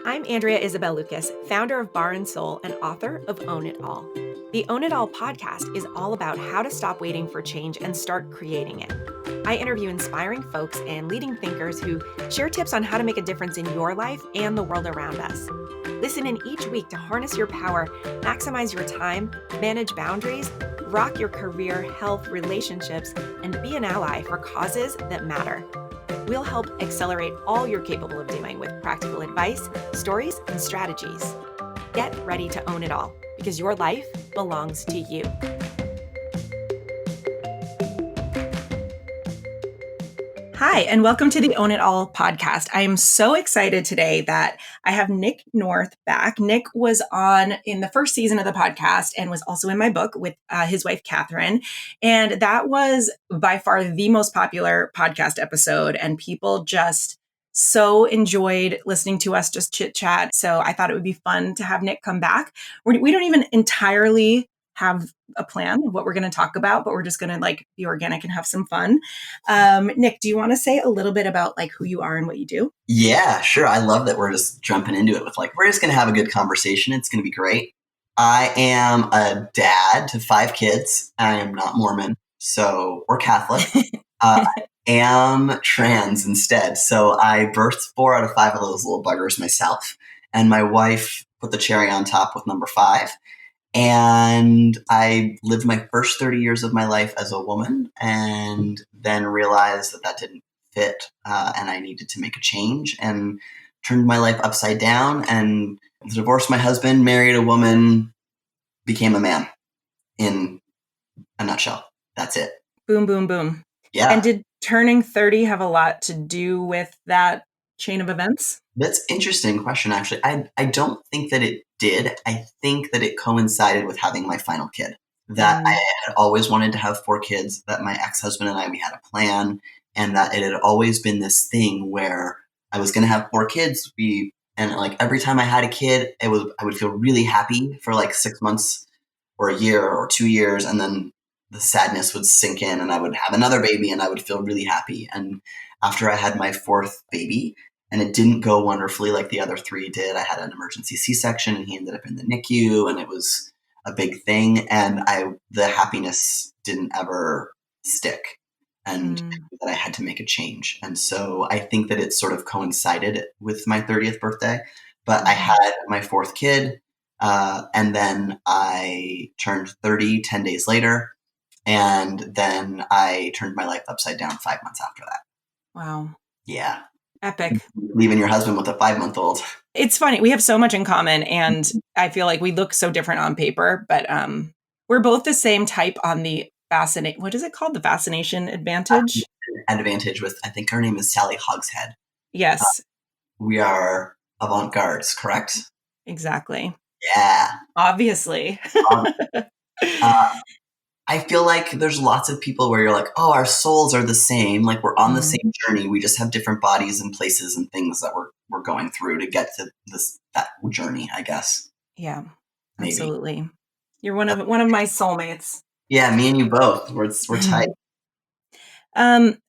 I'm Andrea Isabel Lucas, founder of Bar and Soul and author of Own It All. The Own It All podcast is all about how to stop waiting for change and start creating it. I interview inspiring folks and leading thinkers who share tips on how to make a difference in your life and the world around us. Listen in each week to harness your power, maximize your time, manage boundaries, rock your career, health, relationships, and be an ally for causes that matter. We'll help accelerate all you're capable of doing with practical advice, stories, and strategies. Get ready to own it all because your life belongs to you. Hi, and welcome to the Own It All podcast. I am so excited today that I have Nick North back. Nick was on in the first season of the podcast and was also in my book with his wife, Catherine. And that was by far the most popular podcast episode. And people just so enjoyed listening to us just chit chat. So I thought it would be fun to have Nick come back. We don't even entirely have a plan of what we're going to talk about, but we're just going to be organic and have some fun. Nick, do you want to say a little bit about who you are and what you do? Yeah, sure. I love that we're just jumping into it with we're just going to have a good conversation. It's going to be great. I am a dad to 5 kids. I am not Mormon, or Catholic. I am trans instead. So I birthed 4 out of 5 of those little buggers myself. And my wife put the cherry on top with number 5. And I lived my first 30 years of my life as a woman and then realized that didn't fit and I needed to make a change and turned my life upside down and divorced my husband, married a woman, became a man in a nutshell. That's it. Boom, boom, boom. Yeah. And did turning 30 have a lot to do with that chain of events? That's an interesting question, actually. I don't think that it did. I think that it coincided with having my final kid. That I had always wanted to have 4 kids, that my ex-husband and I, we had a plan, and that it had always been this thing where I was going to have 4 kids. Every time I had a kid, I would feel really happy for 6 months or a year or 2 years, and then the sadness would sink in and I would have another baby and I would feel really happy. And after I had my 4th baby, and it didn't go wonderfully like the other 3 did. I had an emergency C-section and he ended up in the NICU and it was a big thing. And the happiness didn't ever stick and that I had to make a change. And so I think that it sort of coincided with my 30th birthday, but I had my 4th kid and then I turned 30 10 days later. And then I turned my life upside down 5 months after that. Wow. Yeah. Epic. Leaving your husband with a 5-month-old. It's funny. We have so much in common and I feel like we look so different on paper, but we're both the same type on the what is it called? The fascination advantage? Advantage with, I think her name is Sally Hogshead. Yes. We are avant-gardes, correct? Exactly. Yeah. Obviously. I feel like there's lots of people where you're like, oh, our souls are the same. We're on the same journey. We just have different bodies and places and things that we're going through to get to that journey, I guess. Yeah, Maybe. absolutely. You're one of my soulmates. Yeah, me and you both. We're tight.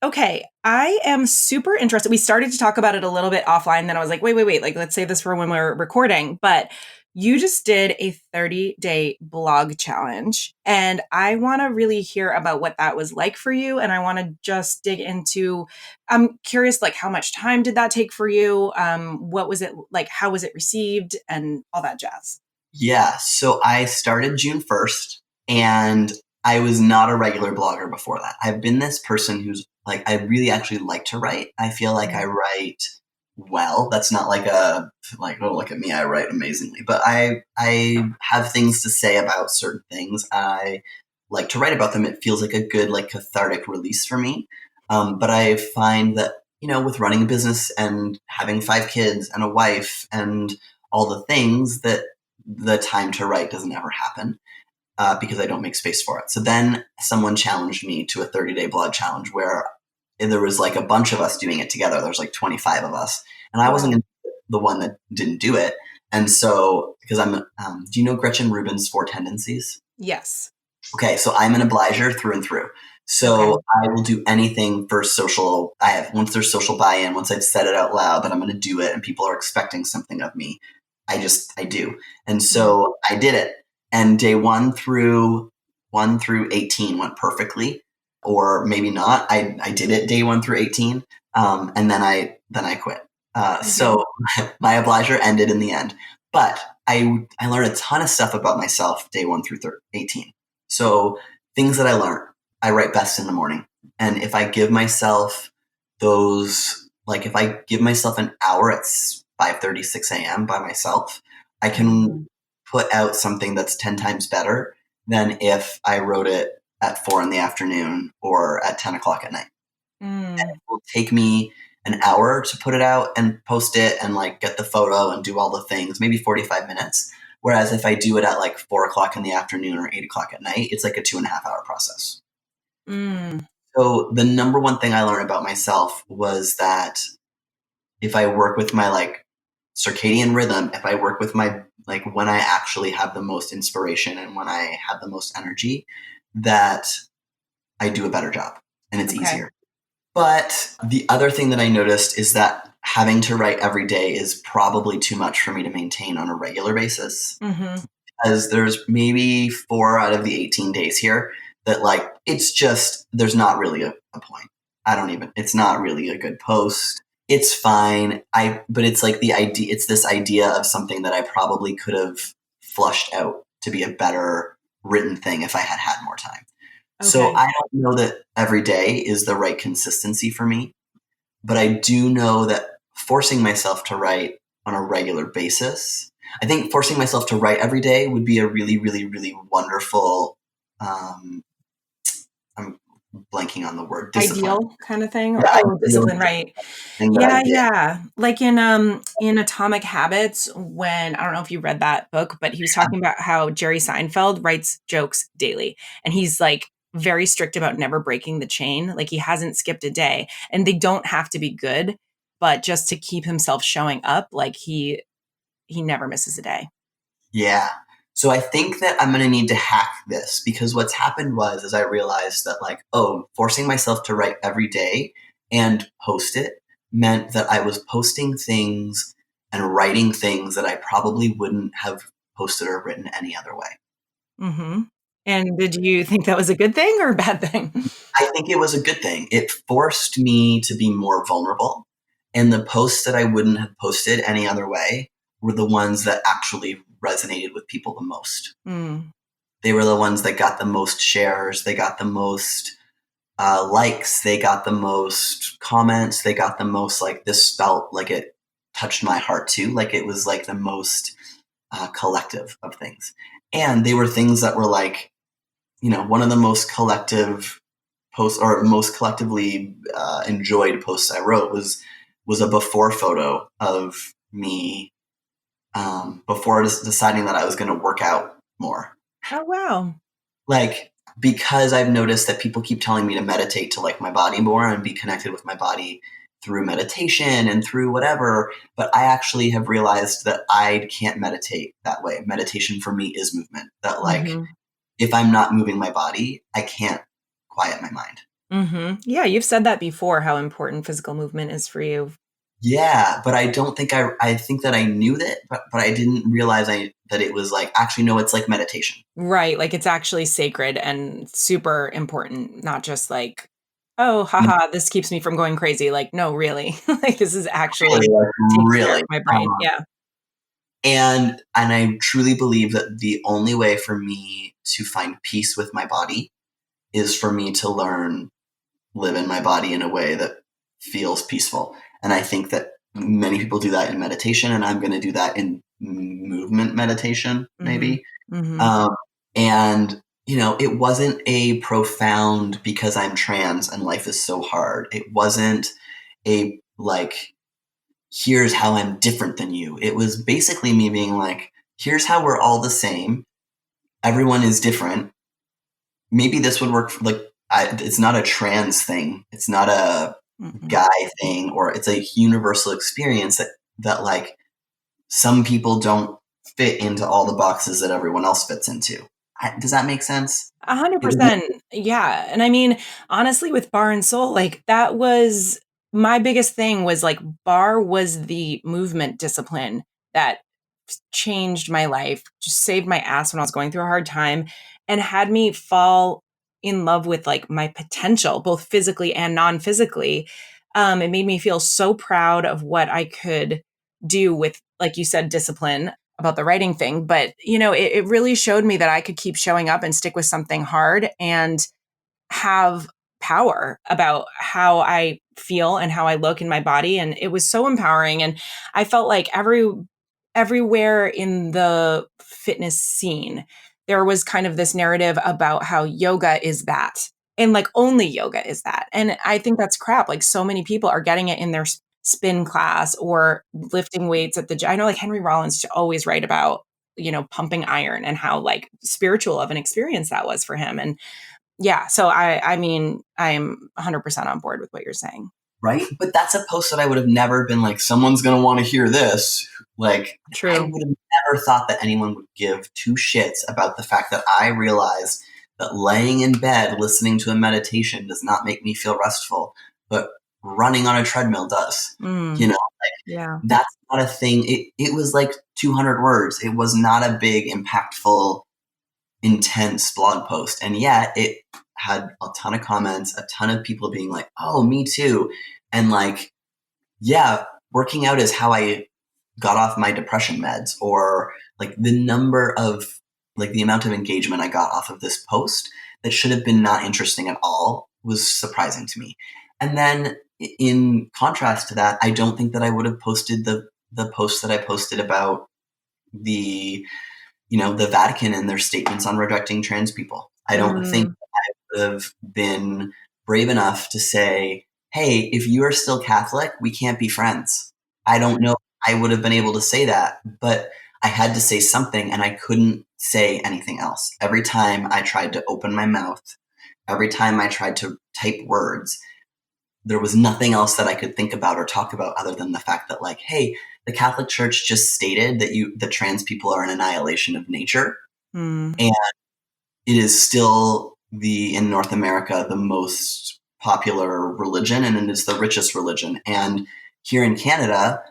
Okay. I am super interested. We started to talk about it a little bit offline. Then I was like, wait. Let's save this for when we're recording. But you just did a 30-day blog challenge. And I want to really hear about what that was like for you. And I want to just dig into, I'm curious, how much time did that take for you? What was it like? How was it received? And all that jazz. Yeah. So I started June 1st and I was not a regular blogger before that. I've been this person who's I really actually like to write. I feel like I write well. That's not oh, look at me, I write amazingly. But I have things to say about certain things. I like to write about them. It feels like a good, cathartic release for me. But I find that, with running a business and having 5 kids and a wife and all the things, that the time to write doesn't ever happen. Because I don't make space for it. So then someone challenged me to a 30-day blog challenge where there was a bunch of us doing it together. There's 25 of us. And I wasn't the one that didn't do it. And so, because I'm, do you know Gretchen Rubin's 4 Tendencies? Yes. Okay. So I'm an obliger through and through. Okay. So I will do anything for social. Once there's social buy-in, once I've said it out loud that I'm going to do it and people are expecting something of me, I do. And Mm. so I did it. And day 1 through 18 went perfectly, or maybe not. I did it day 1 through 18. And then I quit. Okay. So my obligor ended in the end, but I learned a ton of stuff about myself day 1 through 18. So things that I learned. I write best in the morning. And if I give myself if I give myself an hour at 5:30, 6 a.m. by myself, I can put out something that's 10 times better than if I wrote it at 4 in the afternoon or at 10 o'clock at night. Mm. It will take me an hour to put it out and post it and like get the photo and do all the things, maybe 45 minutes. Whereas if I do it at like 4 o'clock in the afternoon or 8 o'clock at night, it's like a 2.5 hour process. Mm. So the number one thing I learned about myself was that if I work with my like circadian rhythm, if I work with my like when I actually have the most inspiration and when I have the most energy, that I do a better job and it's Okay. easier. But the other thing that I noticed is that having to write every day is probably too much for me to maintain on a regular basis. Mm-hmm. As there's maybe 4 out of the 18 days here that like it's just there's not really a point. It's not really a good post. It's fine. But it's like it's this idea of something that I probably could have flushed out to be a better written thing if I had had more time. So Okay. I don't know that every day is the right consistency for me, but I do know that forcing myself to write on a regular basis, I think forcing myself to write every day would be a really, really, really wonderful, I'm blanking on the word, discipline. Ideal kind of thing? Or The ideal discipline, right. thing that I Yeah, did. yeah. Like in Atomic Habits, when I don't know if you read that book, but he was talking about how Jerry Seinfeld writes jokes daily, and he's, like, very strict about never breaking the chain, like, he hasn't skipped a day, and they don't have to be good, but just to keep himself showing up, like, he never misses a day. Yeah. So I think that I'm going to need to hack this because what's happened is I realized that like, oh, forcing myself to write every day and post it meant that I was posting things and writing things that I probably wouldn't have posted or written any other way. Mhm. And did you think that was a good thing or a bad thing? I think it was a good thing. It forced me to be more vulnerable. And the posts that I wouldn't have posted any other way were the ones that actually resonated with people the most. Mm. They were the ones that got the most shares. They got the most likes. They got the most comments. They got the most like this felt like it touched my heart too. Like it was like the most collective of things. And they were things that were like, one of the most collective posts or most collectively enjoyed posts I wrote was a before photo of me before deciding that I was going to work out more. Oh, wow. Like because I've noticed that people keep telling me to meditate to like my body more and be connected with my body through meditation and through whatever, but I actually have realized that I can't meditate that way. Meditation for me is movement. That like Mhm. if I'm not moving my body, I can't quiet my mind. Mhm. Yeah, you've said that before, how important physical movement is for you. Yeah, but I don't think I think that I knew that, but I didn't realize that it was like actually no, it's like meditation. Right, like, it's actually sacred and super important, not just like, "Oh, haha, this keeps me from going crazy." Like, no, really. Like, this is actually Really, like taking care really. of my brain. Yeah. And I truly believe that the only way for me to find peace with my body is for me to learn live in my body in a way that feels peaceful. And I think that many people do that in meditation, and I'm going to do that in movement meditation, Mhm. maybe. Mhm. Um, and it wasn't a profound because I'm trans and life is so hard. It wasn't a like here's how I'm different than you. It was basically me being like, here's how we're all the same. Everyone is different. Maybe this would work for it's not a trans thing. It's not a Mm-mm. guy thing, or it's a universal experience that like some people don't fit into all the boxes that everyone else fits into. Does that make sense? It was 100%. Yeah. And I mean, honestly, with Bar and Soul, like that was my biggest thing was like Bar was the movement discipline that changed my life, just saved my ass when I was going through a hard time and had me fall in love with like my potential, both physically and non-physically. It made me feel so proud of what I could do with, like you said, discipline about the writing thing. But, it really showed me that I could keep showing up and stick with something hard and have power about how I feel and how I look in my body. And it was so empowering. And I felt like everywhere in the fitness scene, there was kind of this narrative about how yoga is that. And like only yoga is that. And I think that's crap. Like so many people are getting it in their spin class or lifting weights at the gym. I know like Henry Rollins used to always write about, pumping iron and how like spiritual of an experience that was for him. And yeah, so I mean, I'm 100% on board with what you're saying. right. But that's a post that I would have never been like, someone's going to want to hear this. Like, I True. would have never thought that anyone would give two shits about the fact that I realized that laying in bed listening to a meditation does not make me feel restful, but running on a treadmill does. Mm, You know, yeah. that's not a thing. It was like 200 words. It was not a big, impactful, intense blog post. And yet it had a ton of comments, a ton of people being like, oh, me too. And like, yeah, working out is how I got off my depression meds, or like the amount of engagement I got off of this post that should have been not interesting at all was surprising to me. And then in contrast to that, I don't think that I would have posted the post that I posted about the the Vatican and their statements on rejecting trans people. I don't think Mm, I would have been brave enough to say, hey, if you are still Catholic, we can't be friends. I don't know if I would have been able to say that, but I had to say something and I couldn't say anything else. Every time I tried to open my mouth, every time I tried to type words, there was nothing else that I could think about or talk about other than the fact that, like, hey, the Catholic Church just stated that trans people are an annihilation of nature, mm. and it is still in North America the most popular religion, and it is the richest religion. And here in Canada,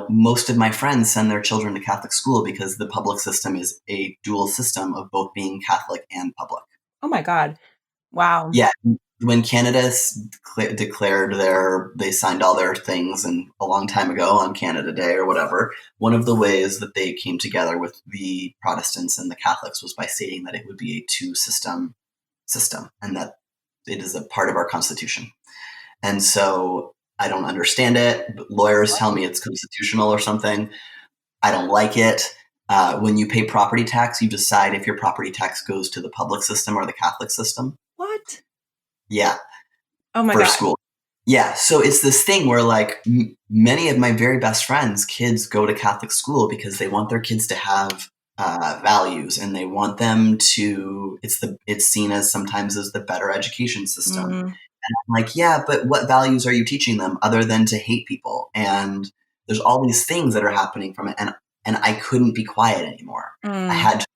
most of my friends send their children to Catholic school because the public system is a dual system of both being Catholic and public. Oh my God. Wow. Yeah, when Canada declared they signed all their things and a long time ago on Canada Day or whatever, one of the ways that they came together with the Protestants and the Catholics was by stating that it would be a two system and that it is a part of our Constitution. And so I don't understand it. But lawyers tell me it's constitutional or something. I don't like it. When you pay property tax, you decide if your property tax goes to the public system or the Catholic system. What? Yeah, Oh my for God. school. Yeah, so it's this thing where like many of my very best friends, kids go to Catholic school because they want their kids to have values, and they want them to. It's seen as sometimes as the better education system. Mm, I'm like, yeah, but what values are you teaching them other than to hate people? And there's all these things that are happening from it, and I couldn't be quiet anymore. I mm. had to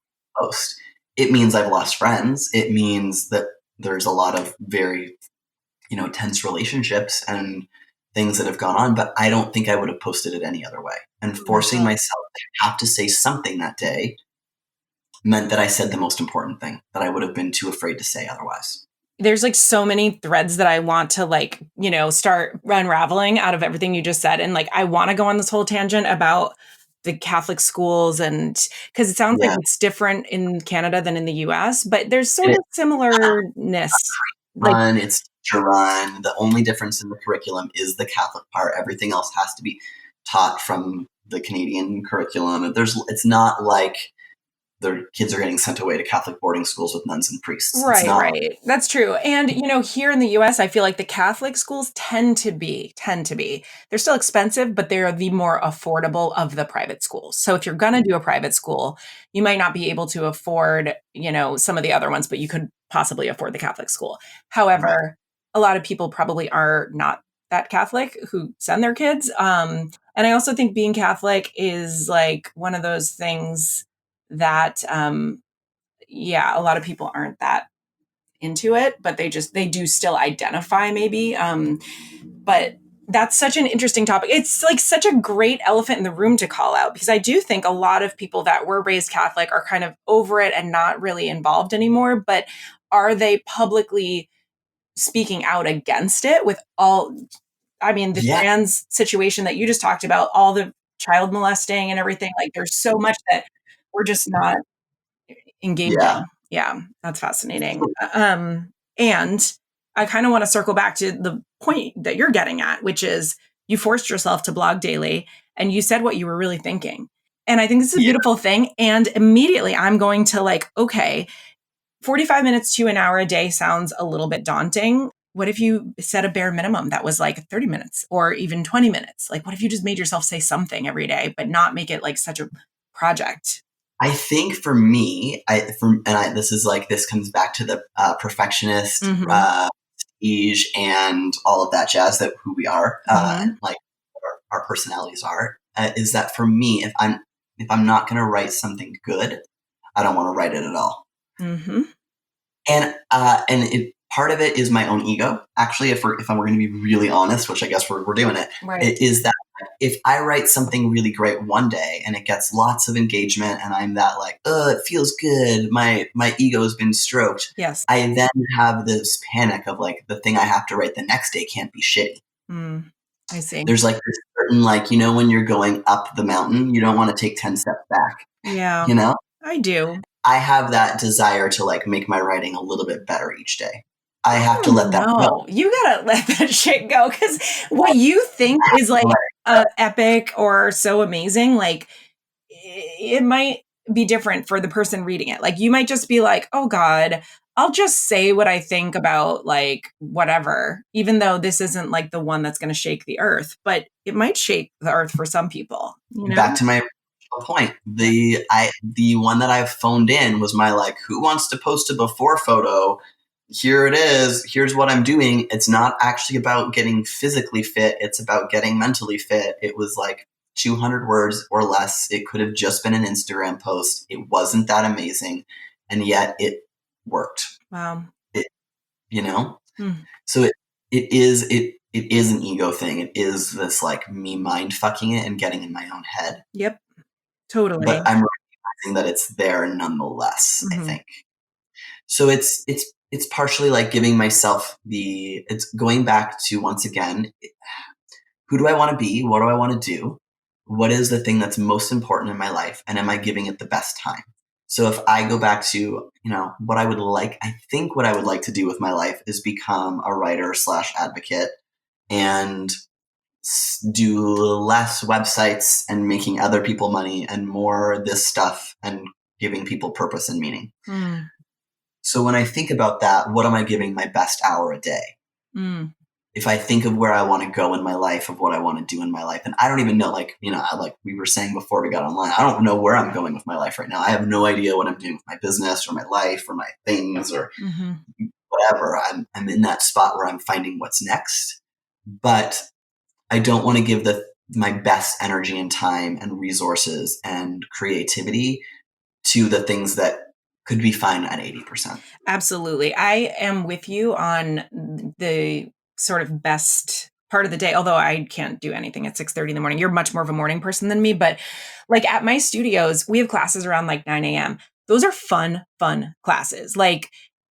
post. It means I've lost friends. It means that there's a lot of very tense relationships and things that have gone on, but I don't think I would have posted it any other way. And Oh my forcing God. myself to have to say something that day meant that I said the most important thing that I would have been too afraid to say otherwise. There's like so many threads that I want to like, start unraveling out of everything you just said. And like, I want to go on this whole tangent about the Catholic schools and because it sounds like Yeah. it's different in Canada than in the US, but there's sort It of similarness. Like, it's teacher run. The only difference in the curriculum is the Catholic part. Everything else has to be taught from the Canadian curriculum. It's not like their kids are getting sent away to Catholic boarding schools with nuns and priests. It's right, not. right. That's true. And here in the US, I feel like the Catholic schools tend to be. They're still expensive, but they're the more affordable of the private schools. So if you're going to do a private school, you might not be able to afford, some of the other ones, but you could possibly afford the Catholic school. Right. However, a lot of people probably are not that Catholic who send their kids. And I also think being Catholic is like one of those things that yeah, a lot of people aren't that into it, but they do still identify maybe. But that's such an interesting topic. It's like such a great elephant in the room to call out, because I do think a lot of people that were raised Catholic are kind of over it and not really involved anymore. But are they publicly speaking out against it with all, I mean, the Yeah. trans situation that you just talked about, all the child molesting and everything? Like, there's so much that we're just not Yeah. engaging. Yeah, that's fascinating. And I kind of want to circle back to the point that you're getting at, which is you forced yourself to blog daily and you said what you were really thinking. And I think this is a Yeah. beautiful thing. And immediately I'm going to like, okay, 45 minutes to an hour a day sounds a little bit daunting. What if you set a bare minimum that was like 30 minutes or even 20 minutes? Like, what if you just made yourself say something every day, but not make it like such a project? I think for me, this is like, this comes back to the perfectionist, Mm-hmm. prestige, and all of that jazz, that who we are, Mm-hmm. and like our personalities are, is that for me, if I'm not going to write something good, I don't want to write it at all. Mm-hmm. And part of it is my own ego. Actually, if we're going to be really honest, which I guess we're doing it, Right. it is that if I write something really great one day and it gets lots of engagement and I'm that like, it feels good, my ego has been stroked. Yes. I then have this panic of like, the thing I have to write the next day can't be shitty. I see. There's like this certain, like, when you're going up the mountain, you don't want to take 10 steps back. Yeah, I do. I have that desire to like make my writing a little bit better each day. I have to let that go. No, you gotta let that shit go, because what you think is like epic or so amazing, like it might be different for the person reading it. Like, you might just be like, oh God, I'll just say what I think about like whatever, even though this isn't like the one that's going to shake the earth, but it might shake the earth for some people, Back to my original point. The one that I've phoned in was my like, who wants to post a before photo? Here it is. Here's what I'm doing. It's not actually about getting physically fit. It's about getting mentally fit. It was like 200 words or less. It could have just been an Instagram post. It wasn't that amazing. And yet it worked. Wow. So it is an ego thing. It is this like me mind fucking it and getting in my own head. Yep. Totally. But I'm recognizing that it's there nonetheless, I think. So it's partially like giving myself it's going back to, once again, who do I want to be? What do I want to do? What is the thing that's most important in my life? And am I giving it the best time? So if I go back to, I think what I would like to do with my life is become a writer / advocate and do less websites and making other people money and more this stuff and giving people purpose and meaning. So when I think about that, what am I giving my best hour a day? If I think of where I want to go in my life, of what I want to do in my life, and I don't even know, like we were saying before we got online, I don't know where I'm going with my life right now. I have no idea what I'm doing with my business or my life or my things or whatever. I'm in that spot where I'm finding what's next, but I don't want to give my best energy and time and resources and creativity to the things that could be fine at 80%. Absolutely. I am with you on the sort of best part of the day, although I can't do anything at 6:30 in the morning. You're much more of a morning person than me, but like at my studios, we have classes around like 9 a.m. Those are fun classes. Like,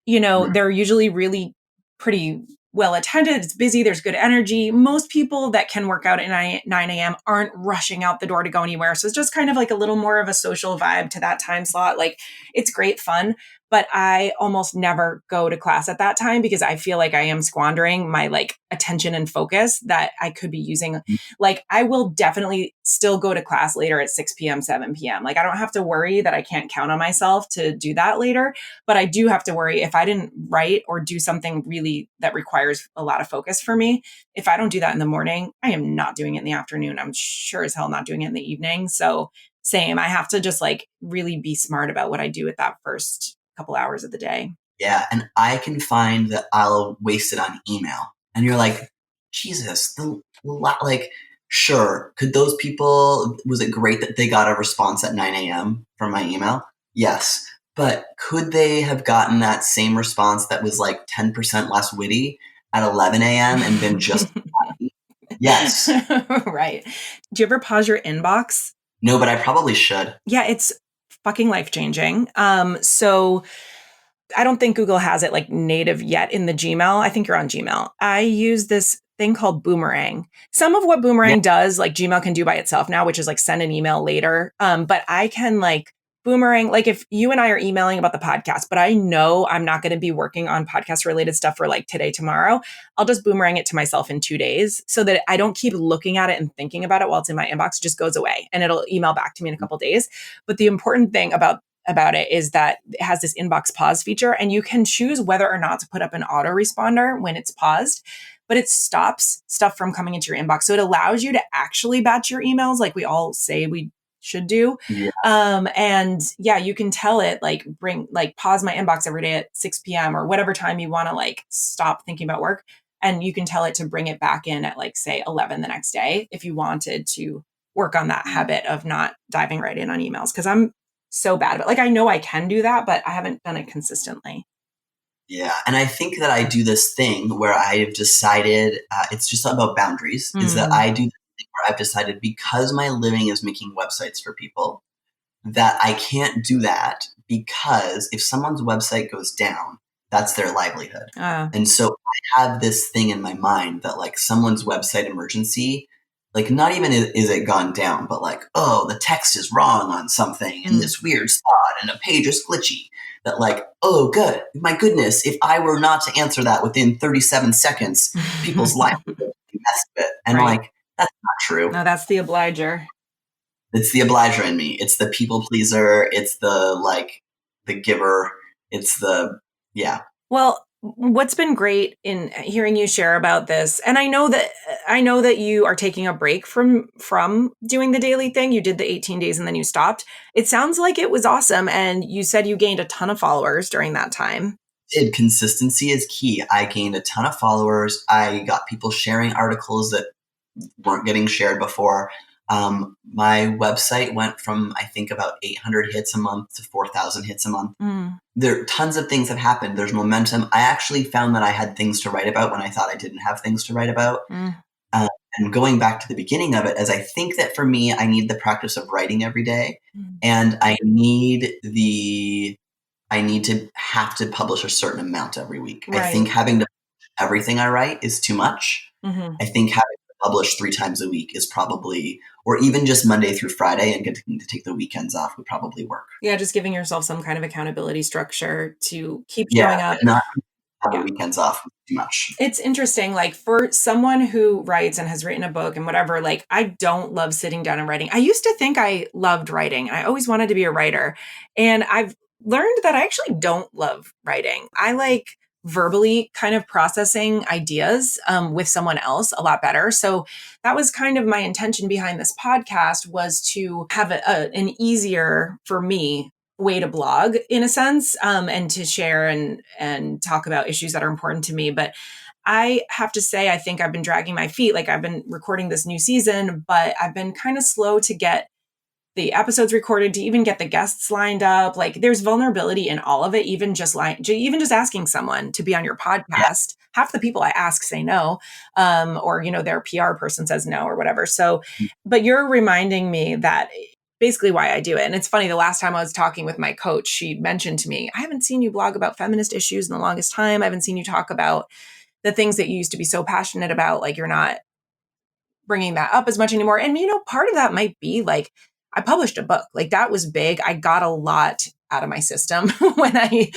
they're usually really pretty well attended. It's busy. There's good energy. Most people that can work out at 9 a.m. aren't rushing out the door to go anywhere. So it's just kind of like a little more of a social vibe to that time slot. Like, it's great fun. But I almost never go to class at that time because I feel like I am squandering my like attention and focus that I could be using. Like, I will definitely still go to class later at 6 p.m., 7 p.m. Like, I don't have to worry that I can't count on myself to do that later. But I do have to worry if I didn't write or do something really that requires a lot of focus for me. If I don't do that in the morning, I am not doing it in the afternoon. I'm sure as hell not doing it in the evening. So same, I have to just like really be smart about what I do with that first couple hours of the day. Yeah. And I can find that I'll waste it on email. And you're like, Jesus, like, sure. Could those people, was it great that they got a response at 9 a.m. from my email? Yes. But could they have gotten that same response that was like 10% less witty at 11 a.m. and been just happy? Yes. Right. Do you ever pause your inbox? No, but I probably should. Yeah, it's fucking life-changing. So I don't think Google has it like native yet in the Gmail. I think you're on Gmail. I use this thing called Boomerang. Some of what Yeah. Boomerang does, like Gmail can do by itself now, which is like send an email later. But I can like Boomerang, like if you and I are emailing about the podcast, but I know I'm not going to be working on podcast related stuff for like today, tomorrow, I'll just Boomerang it to myself in 2 days so that I don't keep looking at it and thinking about it while it's in my inbox. It just goes away and it'll email back to me in a couple days. But the important thing about it is that it has this inbox pause feature and you can choose whether or not to put up an autoresponder when it's paused, but it stops stuff from coming into your inbox. So it allows you to actually batch your emails like we all say we should do. Yeah. And yeah, you can tell it like pause my inbox every day at 6 p.m. or whatever time you want to like stop thinking about work. And you can tell it to bring it back in at like say 11 the next day if you wanted to work on that habit of not diving right in on emails. Cause I'm so bad about like I know I can do that, but I haven't done it consistently. Yeah. And I think that I do this thing where I've decided it's just about boundaries, is that I do this thing where I've decided because my living is making websites for people, that I can't do that because if someone's website goes down, that's their livelihood. And so I have this thing in my mind that like someone's website emergency, like not even is it gone down, but like, oh, the text is wrong on something in this weird spot and a page is glitchy. That like, oh, good. My goodness, if I were not to answer that within 37 seconds, people's livelihood would be messed with. And like, that's not true. No, that's the obliger. It's the obliger in me. It's the people pleaser. It's the like the giver. It's the Well, what's been great in hearing you share about this, and I know that you are taking a break from doing the daily thing. You did the 18 days and then you stopped. It sounds like it was awesome, and you said you gained a ton of followers during that time. Consistency is key. I gained a ton of followers. I got people sharing articles that weren't getting shared before. My website went from, I think, about 800 hits a month to 4,000 hits a month. There tons of things have happened. There's momentum. I actually found that I had things to write about when I thought I didn't have things to write about. And going back to the beginning of it, as I think that for me, I need the practice of writing every day, and I need to have to publish a certain amount every week. I think having to publish everything I write is too much. I think having to publish 3 times a week is probably, or even just Monday through Friday and getting to take the weekends off would probably work. Yeah, just giving yourself some kind of accountability structure to keep showing up. Not have the weekends off too much. It's interesting, like for someone who writes and has written a book and whatever, like I don't love sitting down and writing. I used to think I loved writing. I always wanted to be a writer. And I've learned that I actually don't love writing. I like verbally kind of processing ideas with someone else a lot better. So that was kind of my intention behind this podcast, was to have an easier, for me, way to blog in a sense, and to share and talk about issues that are important to me. But I have to say, I think I've been dragging my feet. Like I've been recording this new season, but I've been kind of slow to get the episodes recorded, to even get the guests lined up. Like there's vulnerability in all of it. Even just asking someone to be on your podcast. Half the people I ask say no, or, their PR person says no or whatever. So, but you're reminding me that basically why I do it. And it's funny, the last time I was talking with my coach, she mentioned to me, I haven't seen you blog about feminist issues in the longest time. I haven't seen you talk about the things that you used to be so passionate about. Like you're not bringing that up as much anymore. And, part of that might be like, I published a book. Like that was big. I got a lot out of my system when I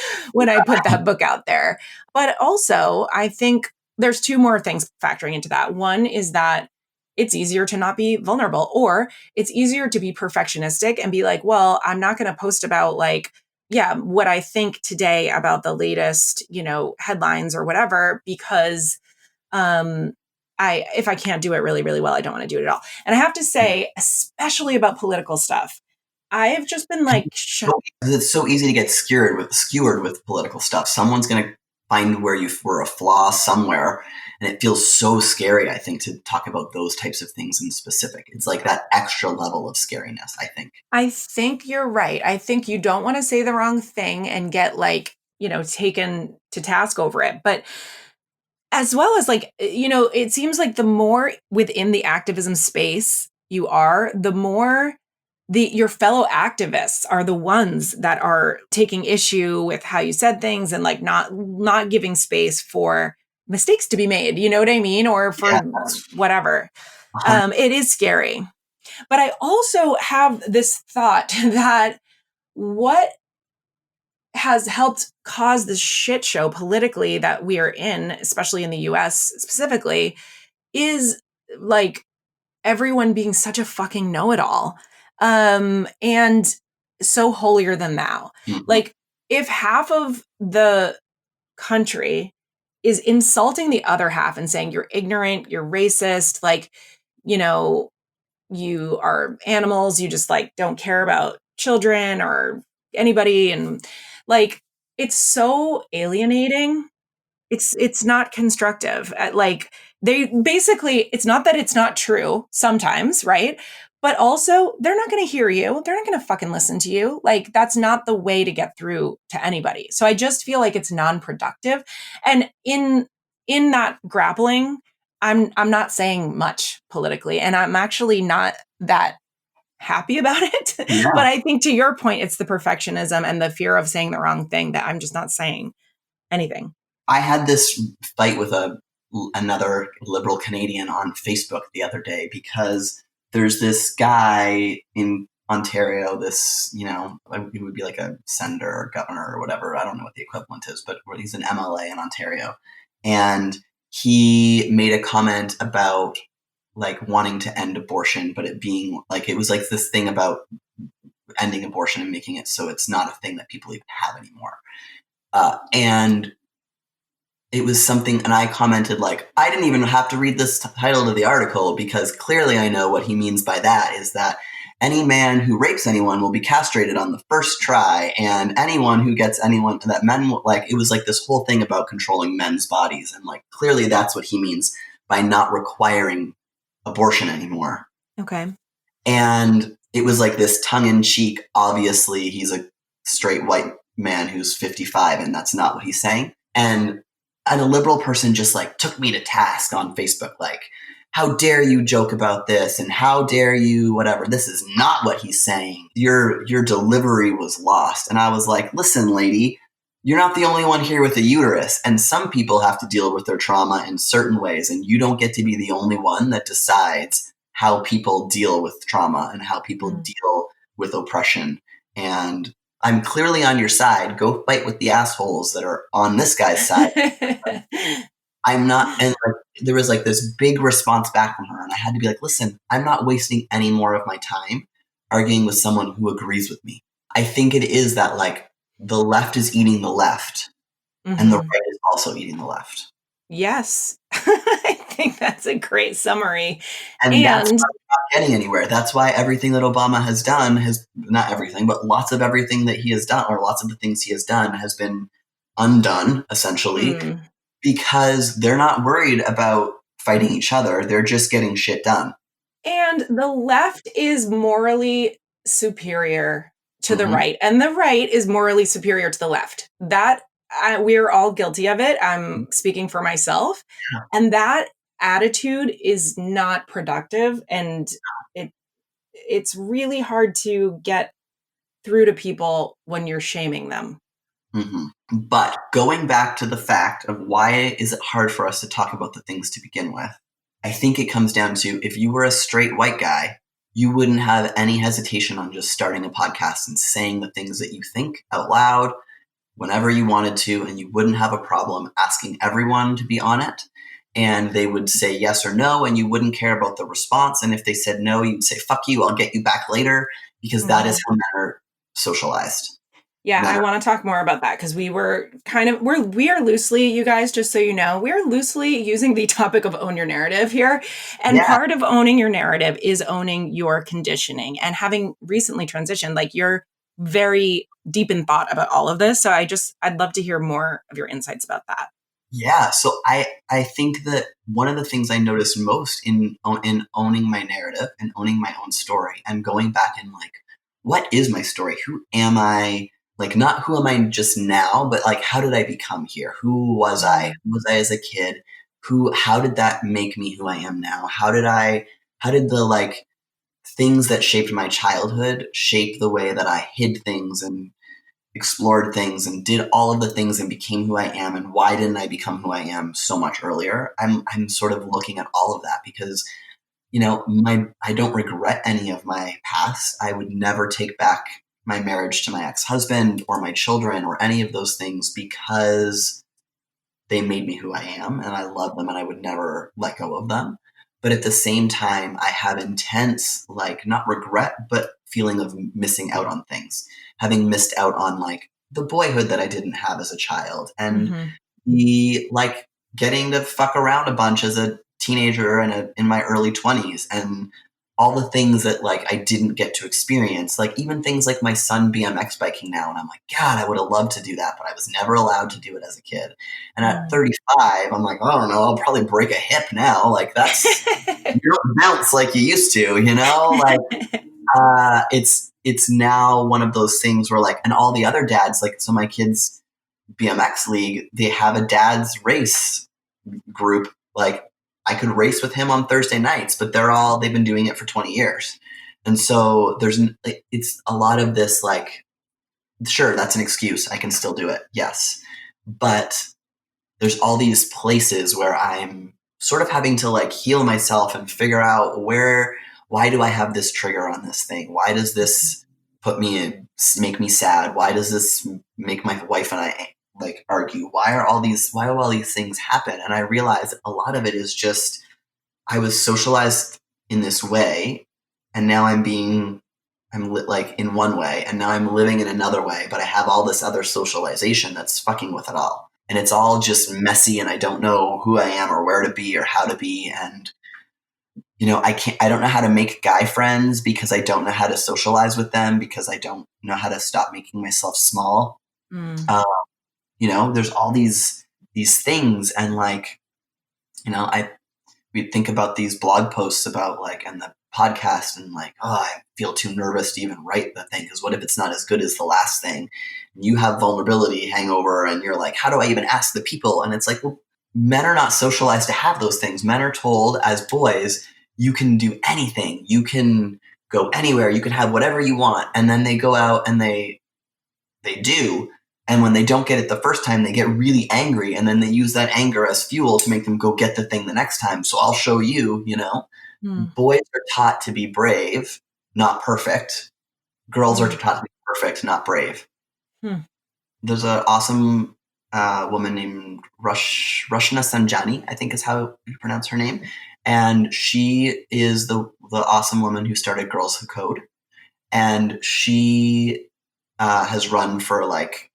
put that book out there. But also, I think there's 2 more things factoring into that. One is that it's easier to not be vulnerable, or it's easier to be perfectionistic and be like, well, I'm not going to post about like, what I think today about the latest, headlines or whatever, because if I can't do it really, really well, I don't want to do it at all. And I have to say, especially about political stuff, I have just been like, it's so easy to get skewered with political stuff. Someone's going to find where you were a flaw somewhere. And it feels so scary, I think, to talk about those types of things in specific. It's like that extra level of scariness, I think. I think you're right. I think you don't want to say the wrong thing and get like, taken to task over it. But as well as like, it seems like the more within the activism space you are, the more your fellow activists are the ones that are taking issue with how you said things and like not giving space for mistakes to be made. You know what I mean? Or for Yeah, that's whatever. 100. It is scary. But I also have this thought that what has helped cause this shit show politically that we are in, especially in the US specifically, is like everyone being such a fucking know-it-all. And so holier than thou. Mm-hmm. Like, if half of the country is insulting the other half and saying you're ignorant, you're racist, like, you are animals, you just like don't care about children or anybody, and like it's so alienating. It's not constructive. Like, they basically, it's not that it's not true sometimes, right? But also they're not going to hear you. They're not going to fucking listen to you. Like, that's not the way to get through to anybody. So I just feel like it's non-productive. And in that grappling, I'm not saying much politically, and I'm actually not that happy about it. Yeah. But I think to your point, it's the perfectionism and the fear of saying the wrong thing that I'm just not saying anything. I had this fight with another liberal Canadian on Facebook the other day because there's this guy in Ontario, he would be like a senator or governor or whatever. I don't know what the equivalent is, but he's an MLA in Ontario. And he made a comment about like wanting to end abortion, but it being like, it was like this thing about ending abortion and making it so it's not a thing that people even have anymore. And it was something, and I commented like, I didn't even have to read this title of the article because clearly I know what he means by that is that any man who rapes anyone will be castrated on the first try, and anyone who gets anyone that men, like, it was like this whole thing about controlling men's bodies, and like clearly that's what he means by not requiring abortion anymore. Okay. And it was like this tongue-in-cheek, obviously he's a straight white man who's 55 and that's not what he's saying. And a liberal person just like took me to task on Facebook, like, how dare you joke about this and how dare you whatever, this is not what he's saying, your delivery was lost. And I was like, listen lady, you're not the only one here with a uterus, and some people have to deal with their trauma in certain ways, and you don't get to be the only one that decides how people deal with trauma and how people deal with oppression. And I'm clearly on your side. Go fight with the assholes that are on this guy's side. I'm not. And like, there was like this big response back from her. And I had to be like, listen, I'm not wasting any more of my time arguing with someone who agrees with me. I think it is that like the left is eating the left and the right is also eating the left. Yes. I think that's a great summary. And that's why we're not getting anywhere. That's why everything that Obama has done not everything, but lots of everything that he has done, or lots of the things he has done, has been undone, essentially, because they're not worried about fighting each other. They're just getting shit done. And the left is morally superior to the right, and the right is morally superior to the left. That we're all guilty of it. I'm speaking for myself. Yeah. And that attitude is not productive. And it's really hard to get through to people when you're shaming them. But going back to the fact of why is it hard for us to talk about the things to begin with, I think it comes down to, if you were a straight white guy, you wouldn't have any hesitation on just starting a podcast and saying the things that you think out loud whenever you wanted to, and you wouldn't have a problem asking everyone to be on it, and they would say yes or no, and you wouldn't care about the response. And if they said no, you'd say, fuck you, I'll get you back later, because that is how men are socialized. Yeah, I want to talk more about that, because we are loosely, you guys, just so you know, we're loosely using the topic of own your narrative here. And part of owning your narrative is owning your conditioning. And having recently transitioned, like, you're very deep in thought about all of this. So I'd love to hear more of your insights about that. Yeah, so I think that one of the things I noticed most in owning my narrative and owning my own story and going back and like, what is my story? Who am I? Like, not who am I just now, but like, how did I become here? Who was I? Who was I as a kid? How did that make me who I am now? How did the like things that shaped my childhood shape the way that I hid things and explored things and did all of the things and became who I am, and why didn't I become who I am so much earlier? I'm sort of looking at all of that because I don't regret any of my past. I would never take back my marriage to my ex-husband or my children or any of those things because they made me who I am and I love them and I would never let go of them. But at the same time, I have intense, like, not regret, but feeling of missing out on things, having missed out on like the boyhood that I didn't have as a child and Mm-hmm. the like getting to fuck around a bunch as a teenager and in my early 20s and all the things that like I didn't get to experience, like even things like my son BMX biking now. And I'm like, God, I would have loved to do that, but I was never allowed to do it as a kid. And at 35, I'm like, I don't know, I'll probably break a hip now. Like you don't bounce like you used to, like, it's now one of those things where like, and all the other dads, like, so my kids BMX league, they have a dad's race group. Like I could race with him on Thursday nights, but they've been doing it for 20 years. And so it's a lot of this, like, sure, that's an excuse. I can still do it. Yes. But there's all these places where I'm sort of having to like heal myself and figure out why do I have this trigger on this thing? Why does this make me sad? Why does this make my wife and I like argue? Why do all these things happen? And I realize a lot of it is just, I was socialized in this way and now like in one way and now I'm living in another way, but I have all this other socialization that's fucking with it all. And it's all just messy and I don't know who I am or where to be or how to be. And, I don't know how to make guy friends because I don't know how to socialize with them because I don't know how to stop making myself small. There's all these things and like, we think about these blog posts about like, and the podcast and like, oh, I feel too nervous to even write the thing because what if it's not as good as the last thing? And you have vulnerability hangover and you're like, how do I even ask the people? And it's like, well, men are not socialized to have those things. Men are told as boys, you can do anything. You can go anywhere. You can have whatever you want. And then they go out and they do. And when they don't get it the first time, they get really angry. And then they use that anger as fuel to make them go get the thing the next time. So I'll show you, Boys are taught to be brave, not perfect. Girls are taught to be perfect, not brave. There's an awesome woman named Rashna Sanjani, I think is how you pronounce her name. And she is the awesome woman who started Girls Who Code. And she has run for like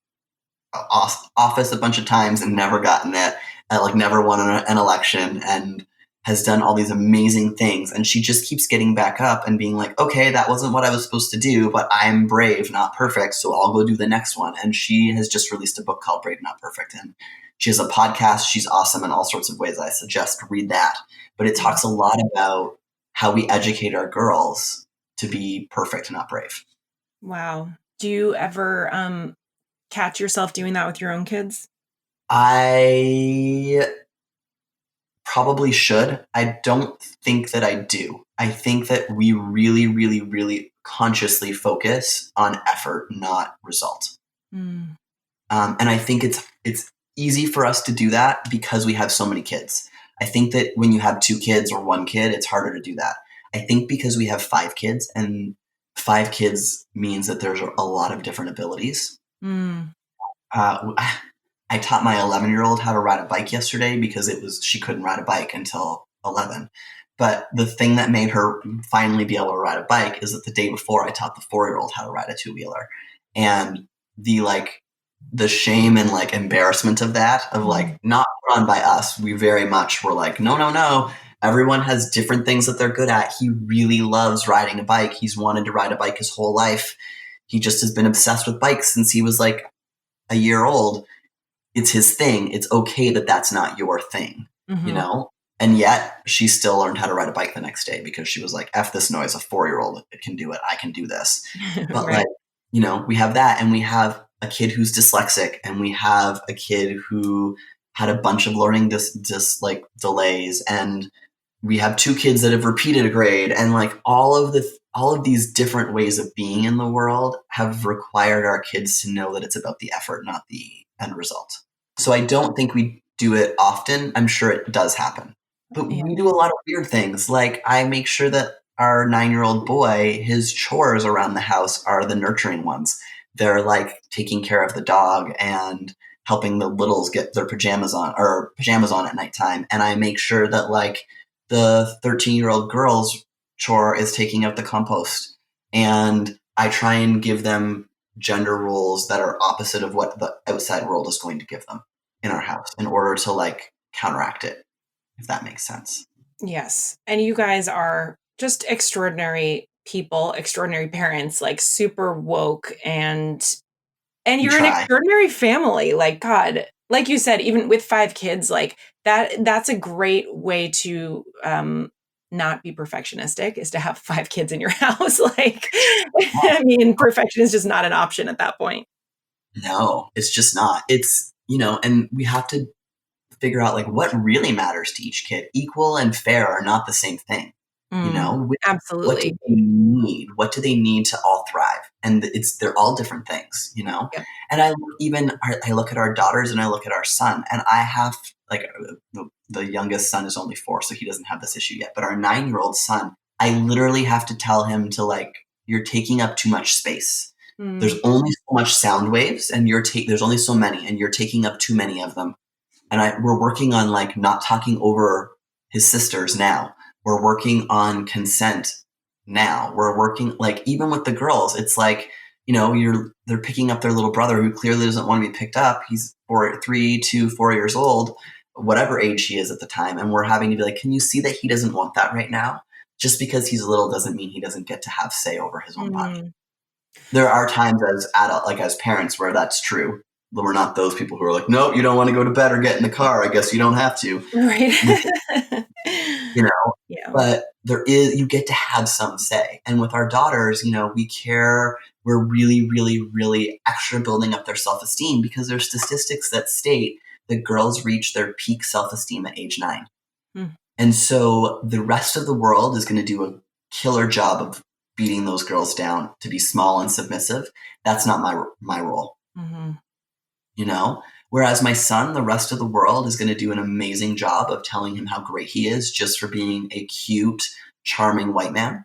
office a bunch of times and never gotten it, and like never won an election, and has done all these amazing things. And she just keeps getting back up and being like, okay, that wasn't what I was supposed to do, but I'm brave, not perfect. So I'll go do the next one. And she has just released a book called Brave, Not Perfect. And she has a podcast. She's awesome in all sorts of ways. I suggest read that. But it talks a lot about how we educate our girls to be perfect, not brave. Wow. Do you ever catch yourself doing that with your own kids? I probably should. I don't think that I do. I think that we really, really, really consciously focus on effort, not result. And I think it's easy for us to do that because we have so many kids. I think that when you have 2 kids or 1 kid, it's harder to do that. I think because we have 5 kids, and 5 kids means that there's a lot of different abilities. I taught my 11-year-old how to ride a bike yesterday because she couldn't ride a bike until 11. But the thing that made her finally be able to ride a bike is that the day before I taught the 4-year-old how to ride a 2-wheeler. And the shame and like embarrassment of that, of like not put on by us. We very much were like, no. Everyone has different things that they're good at. He really loves riding a bike. He's wanted to ride a bike his whole life. He just has been obsessed with bikes since he was like a year old. It's his thing. It's okay that that's not your thing, you know? And yet she still learned how to ride a bike the next day because she was like, F this noise, a 4-year-old can do it. I can do this. But Right. like, we have that, and we have a kid who's dyslexic, and we have a kid who had a bunch of learning like delays, and we have 2 kids that have repeated a grade, and like all of these different ways of being in the world have required our kids to know that it's about the effort, not the end result. So I don't think we do it often. I'm sure it does happen. But Yeah. we do a lot of weird things. Like I make sure that our 9-year-old boy, his chores around the house are the nurturing ones. They're like taking care of the dog and helping the littles get their pajamas on at nighttime. And I make sure that like the 13-year-old girl's chore is taking out the compost. And I try and give them gender roles that are opposite of what the outside world is going to give them in our house in order to like counteract it, if that makes sense. Yes. And you guys are just extraordinary people, extraordinary parents, like super woke, and We you're an try. extraordinary family. Like, God, like you said, even with 5 kids, like that's a great way to not be perfectionistic, is to have 5 kids in your house. Like, I mean, perfection is just not an option at that point. No, it's just not. It's, and we have to figure out like what really matters to each kid. Equal and fair are not the same thing. What do Absolutely. they need? What do they need to all thrive? And they're all different things, Yep. And I look at our daughters and I look at our son, and I have like the youngest son is only 4, so he doesn't have this issue yet. But our 9-year-old son, I literally have to tell him to like, you're taking up too much space. There's only so much sound waves, and there's only so many, and you're taking up too many of them. And we're working on like not talking over his sisters now. We're working on consent now. We're working like even with the girls, it's like, they're picking up their little brother who clearly doesn't want to be picked up. He's 3 to 4 years old, whatever age he is at the time. And we're having to be like, can you see that he doesn't want that right now? Just because he's little doesn't mean he doesn't get to have say over his own body. There are times as parents where that's true. We're not those people who are like, no, you don't want to go to bed or get in the car. I guess you don't have to. Right. you know, Yeah. but you get to have some say. And with our daughters, we care. We're really, really, really extra building up their self-esteem because there's statistics that state that girls reach their peak self-esteem at age 9. And so the rest of the world is going to do a killer job of beating those girls down to be small and submissive. That's not my role. Whereas my son, the rest of the world is going to do an amazing job of telling him how great he is just for being a cute, charming white man.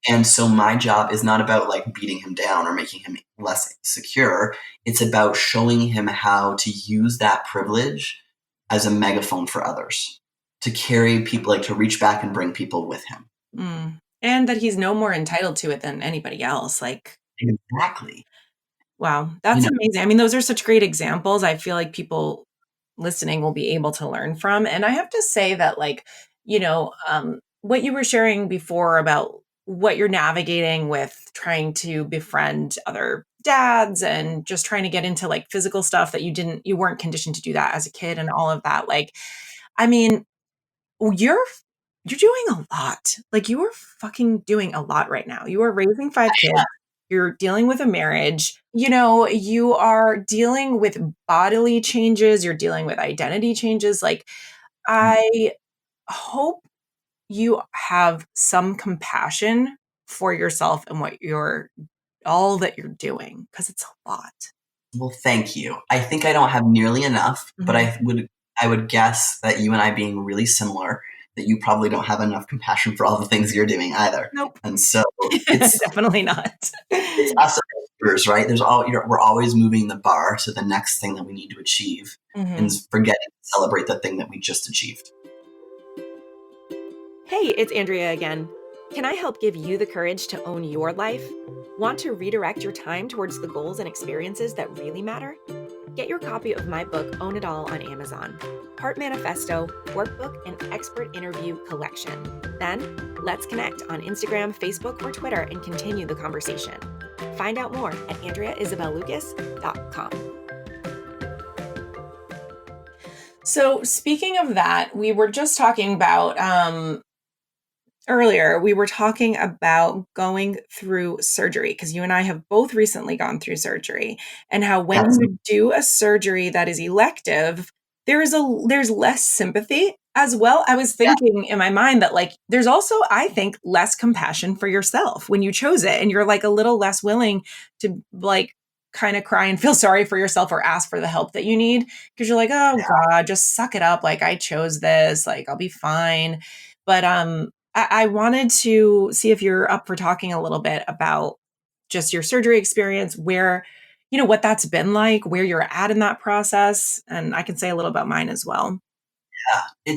And so my job is not about like beating him down or making him less secure. It's about showing him how to use that privilege as a megaphone for others, to carry people, like to reach back and bring people with him. And that he's no more entitled to it than anybody else. Like, exactly. Wow, that's amazing. I mean, those are such great examples. I feel like people listening will be able to learn from. And I have to say that, like, what you were sharing before about what you're navigating with trying to befriend other dads and just trying to get into like physical stuff that you weren't conditioned to do that as a kid and all of that. Like, I mean, you're doing a lot. Like, you are fucking doing a lot right now. You are raising 5 kids. You're dealing with a marriage. You are dealing with bodily changes. You're dealing with identity changes. Like, I hope you have some compassion for yourself and all that you're doing, because it's a lot. Well, thank you. I think I don't have nearly enough, but I would guess that you and I being really similar, that you probably don't have enough compassion for all the things you're doing either. Nope. And so it's definitely not. It's us as right? We're always moving the bar to the next thing that we need to achieve and forgetting to celebrate the thing that we just achieved. Hey, it's Andrea again. Can I help give you the courage to own your life? Want to redirect your time towards the goals and experiences that really matter? Get your copy of my book, Own It All, on Amazon. Part manifesto, workbook, and expert interview collection. Then, let's connect on Instagram, Facebook, or Twitter and continue the conversation. Find out more at AndreaIsabelLucas.com. So speaking of that, we were just talking about earlier, we were talking about going through surgery because you and I have both recently gone through surgery, and how when Yes. you do a surgery that is elective, there's less sympathy as well. I was thinking in my mind that like there's also, I think, less compassion for yourself when you chose it, and you're like a little less willing to like kind of cry and feel sorry for yourself or ask for the help that you need because you're like, oh Yeah. God, just suck it up. Like I chose this, like I'll be fine. But I wanted to see if you're up for talking a little bit about just your surgery experience, where, what that's been like, where you're at in that process. And I can say a little about mine as well. Yeah,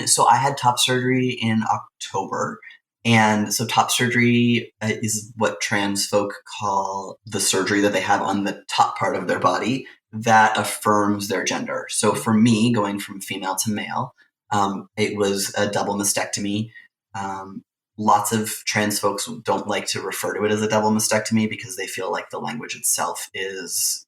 so I had top surgery in October. And so top surgery is what trans folk call the surgery that they have on the top part of their body that affirms their gender. So for me, going from female to male, it was a double mastectomy. Lots of trans folks don't like to refer to it as a double mastectomy because they feel like the language itself is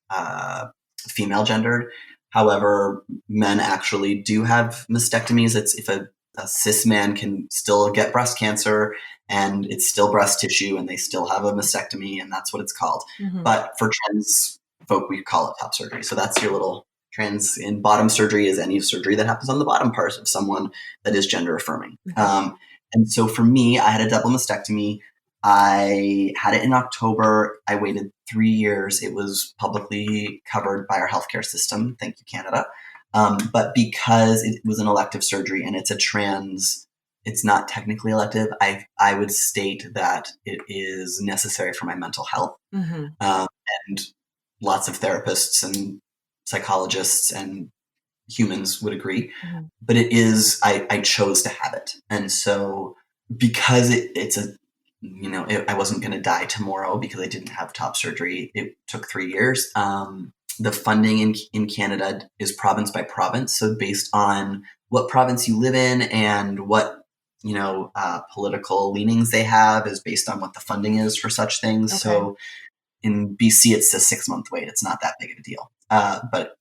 female gendered. However, men actually do have mastectomies. It's if a cis man can still get breast cancer and it's still breast tissue and they still have a mastectomy, and that's what it's called. Mm-hmm. But for trans folk, we call it top surgery. So that's your little trans. In bottom surgery is any surgery that happens on the bottom part of someone that is gender affirming. Okay. And so for me, I had a double mastectomy. I had it in October. I waited 3 years. It was publicly covered by our healthcare system. Thank you, Canada. But because it was an elective surgery and it's not technically elective, I would state that it is necessary for my mental health. Mm-hmm. And lots of therapists and psychologists and humans would agree. Mm-hmm. But I chose to have it. And so because I wasn't going to die tomorrow because I didn't have top surgery. It took 3 years. The funding in Canada is province by province. So based on what province you live in and what, political leanings they have is based on what the funding is for such things. Okay. So in BC, it's a 6-month wait. It's not that big of a deal. But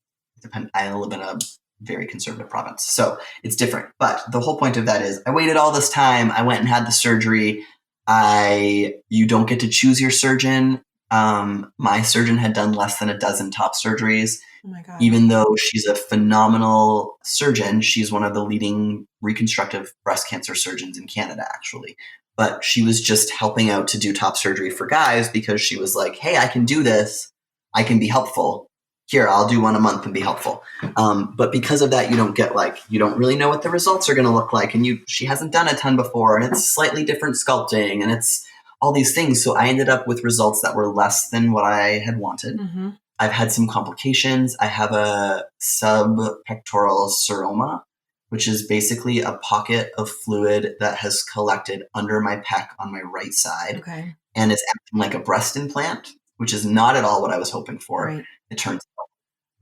I live in a very conservative province, so it's different. But the whole point of that is I waited all this time. I went and had the surgery. You don't get to choose your surgeon. My surgeon had done less than a dozen top surgeries. Oh my God. Even though she's a phenomenal surgeon, she's one of the leading reconstructive breast cancer surgeons in Canada, actually. But she was just helping out to do top surgery for guys because she was like, hey, I can do this. I can be helpful. Here, I'll do one a month and be helpful. But because of that, you don't really know what the results are going to look like. And she hasn't done a ton before, and it's slightly different sculpting, and it's all these things. So I ended up with results that were less than what I had wanted. Mm-hmm. I've had some complications. I have a subpectoral seroma, which is basically a pocket of fluid that has collected under my pec on my right side. Okay. And it's acting like a breast implant, which is not at all what I was hoping for. Right. It turns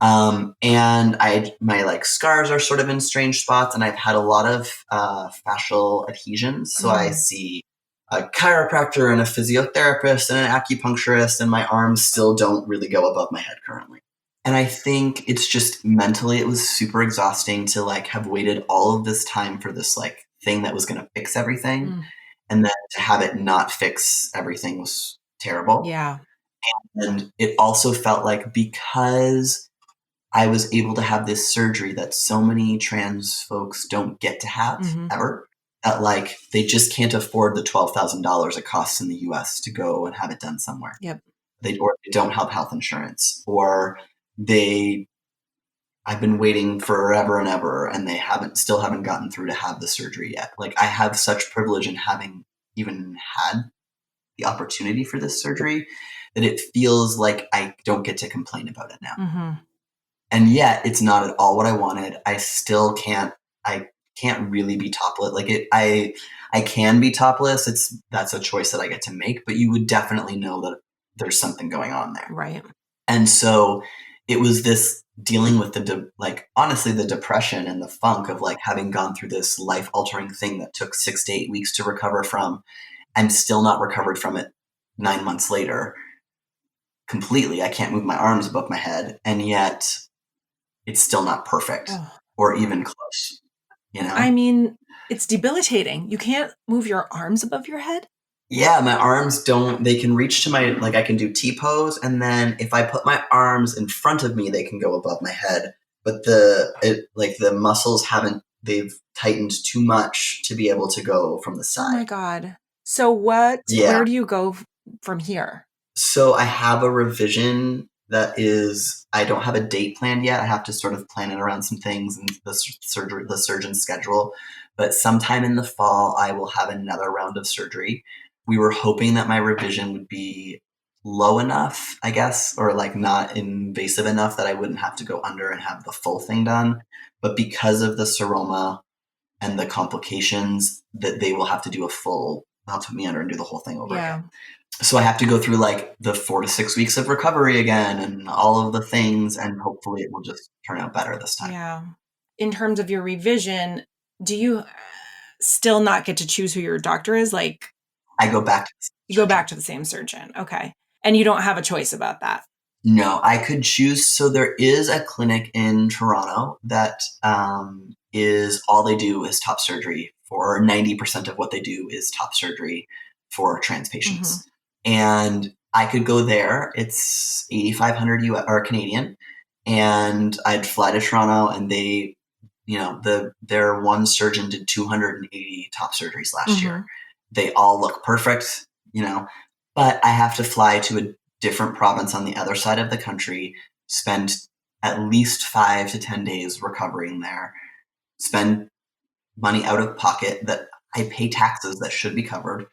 out. And my scars are sort of in strange spots, and I've had a lot of fascial adhesions. So I see a chiropractor and a physiotherapist and an acupuncturist, and my arms still don't really go above my head currently. And I think it's just mentally, it was super exhausting to have waited all of this time for this thing that was going to fix everything. And then to have it not fix everything was terrible. Yeah. And it also felt like because I was able to have this surgery that so many trans folks don't get to have ever, that they just can't afford the $12,000 it costs in the US to go and have it done somewhere. Yep. They don't have health insurance, or I've been waiting forever and ever, and they still haven't gotten through to have the surgery yet. I have such privilege in having even had the opportunity for this surgery that it feels like I don't get to complain about it now. Mm-hmm. And yet it's not at all what I wanted. I still can't really be topless. I can be topless. That's a choice that I get to make, but you would definitely know that there's something going on there. Right. And so it was this dealing with honestly, the depression and the funk of having gone through this life altering thing that took 6 to 8 weeks to recover from. I'm still not recovered from it 9 months later. completely. I can't move my arms above my head, and yet it's still not perfect Oh. or even close, you know? I mean, it's debilitating. You can't move your arms above your head? Yeah, my arms don't, they can reach to my, like I can do T pose. And then if I put my arms in front of me, they can go above my head. But the muscles they've tightened too much to be able to go from the Oh my side. God. So Yeah. where do you go from here? So I have a revision I don't have a date planned yet. I have to sort of plan it around some things and the surgeon's schedule. But sometime in the fall, I will have another round of surgery. We were hoping that my revision would be low enough, I guess, or like not invasive enough that I wouldn't have to go under and have the full thing done. But because of the seroma and the complications, that they will have to do they'll put me under and do the whole thing over again. So I have to go through like the 4 to 6 weeks of recovery again and all of the things, and hopefully it will just turn out better this time. Yeah. In terms of your revision, do you still not get to choose who your doctor is? Like, I go back to you go back to the same surgeon. Okay. And you don't have a choice about that. No, I could choose. So there is a clinic in Toronto that is all they do is top surgery for 90% of what they do is top surgery for trans patients. And I could go there. It's 8,500 US or Canadian, and I'd fly to Toronto, and they, their one surgeon did 280 top surgeries last year. They all look perfect, but I have to fly to a different province on the other side of the country, spend at least 5 to 10 days recovering there, spend money out of pocket that I pay taxes that should be covered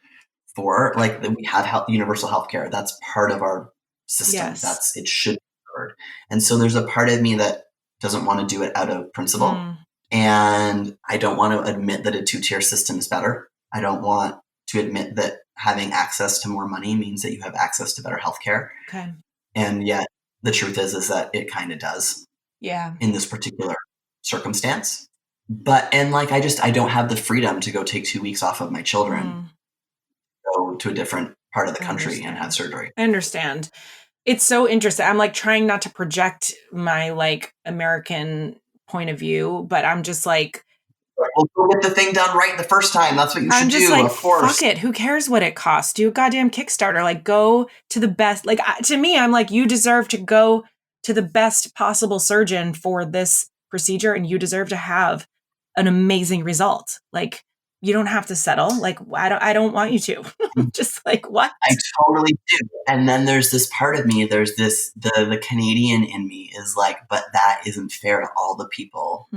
for. Like, we have universal health care. That's part of our system. Yes. It should be covered. And so there's a part of me that doesn't want to do it out of principle. And I don't want to admit that a 2-tier system is better. I don't want to admit that having access to more money means that you have access to better healthcare. Okay. And yet the truth is that it kind of does. Yeah. In this particular circumstance. I don't have the freedom to go take 2 weeks off of my children, go to a different part of the country and have surgery. I understand. It's so interesting. I'm like trying not to project my like American point of view, but I'm just like, We'll go get the thing done right the first time. That's what you should do, like, of course. fuck it. Who cares what it costs? Do a goddamn Kickstarter. Like, go to the best. Like, to me, I'm like, you deserve to go to the best possible surgeon for this procedure, and you deserve to have an amazing result. Like, you don't have to settle. Like, I don't want you to. Just like, what? I totally do. And then there's this part of me, there's this, the Canadian in me is like, but that isn't fair to all the people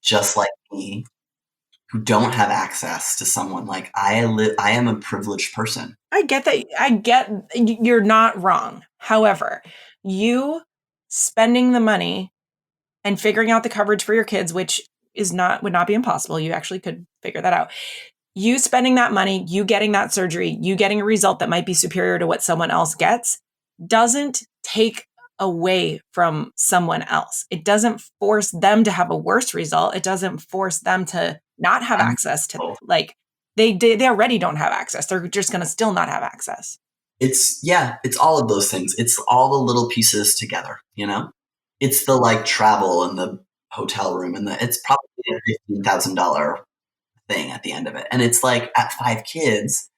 just like me who don't have access to someone like I am a privileged person. I get that. You're not wrong. However, you spending the money and figuring out the coverage for your kids, which would not be impossible. You actually could figure that out. You spending that money, you getting that surgery, you getting a result that might be superior to what someone else gets, doesn't take away from someone else. It doesn't force them to have a worse result. It doesn't force them to not have access to, like, they already don't have access. They're just going to still not have access. It's all of those things. It's all the little pieces together, It's the like travel and the hotel room and it's probably a $15,000 thing at the end of it. And it's like, at 5 kids,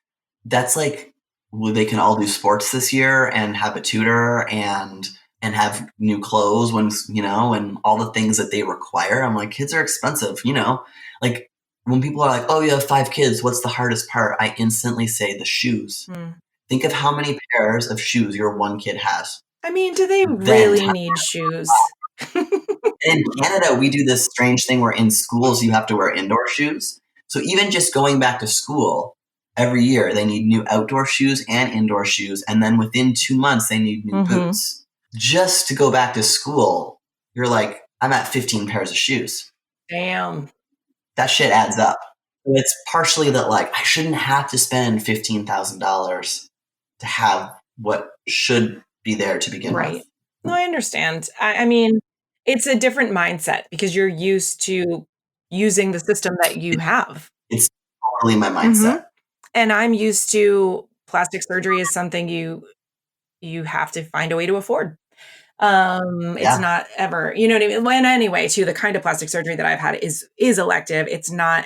that's like, well, they can all do sports this year and have a tutor and have new clothes when, and all the things that they require. I'm like, kids are expensive, like when people are like, oh, you have 5 kids, what's the hardest part? I instantly say the shoes. Think of how many pairs of shoes your one kid has. I mean, do they really need shoes? In Canada, we do this strange thing where in schools you have to wear indoor shoes. So even just going back to school, every year they need new outdoor shoes and indoor shoes. And then within 2 months, they need new boots. Just to go back to school, you're like, I'm at 15 pairs of shoes. Damn. That shit adds up. It's partially that, like, I shouldn't have to spend $15,000 to have what should be there to begin with. No, I understand. I mean, it's a different mindset because you're used to using the system that you have. It's totally my mindset. And I'm used to plastic surgery as something you you have to find a way to afford. It's Yeah. not ever, you know what I mean? When anyway, too, the kind of plastic surgery that I've had is elective. It's not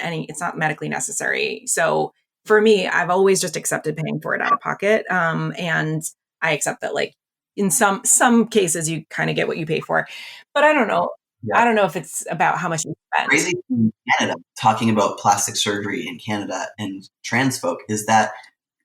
medically necessary. So for me, I've always just accepted paying for it out of pocket. And I accept that, like, in some cases you kind of get what you pay for. But I don't know. Yeah. I don't know if it's about how much you spend. Crazy thing in Canada, talking about plastic surgery in Canada and trans folk, is that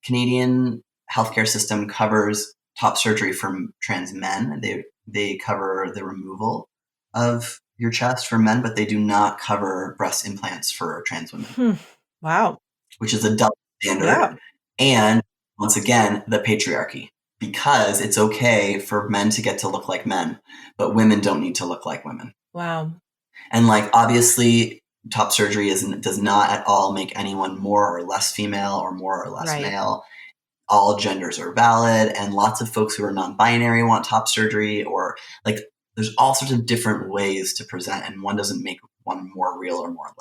Canadian healthcare system covers top surgery for trans men. They cover the removal of your chest for men, but they do not cover breast implants for trans women, Wow. which is a double standard. Yeah. And once again, the patriarchy, because it's okay for men to get to look like men, but women don't need to look like women. Wow. And like, obviously, top surgery does not at all make anyone more or less female or more or less Right. male. All genders are valid, and lots of folks who are non-binary want top surgery, or like, there's all sorts of different ways to present, and one doesn't make one more real or more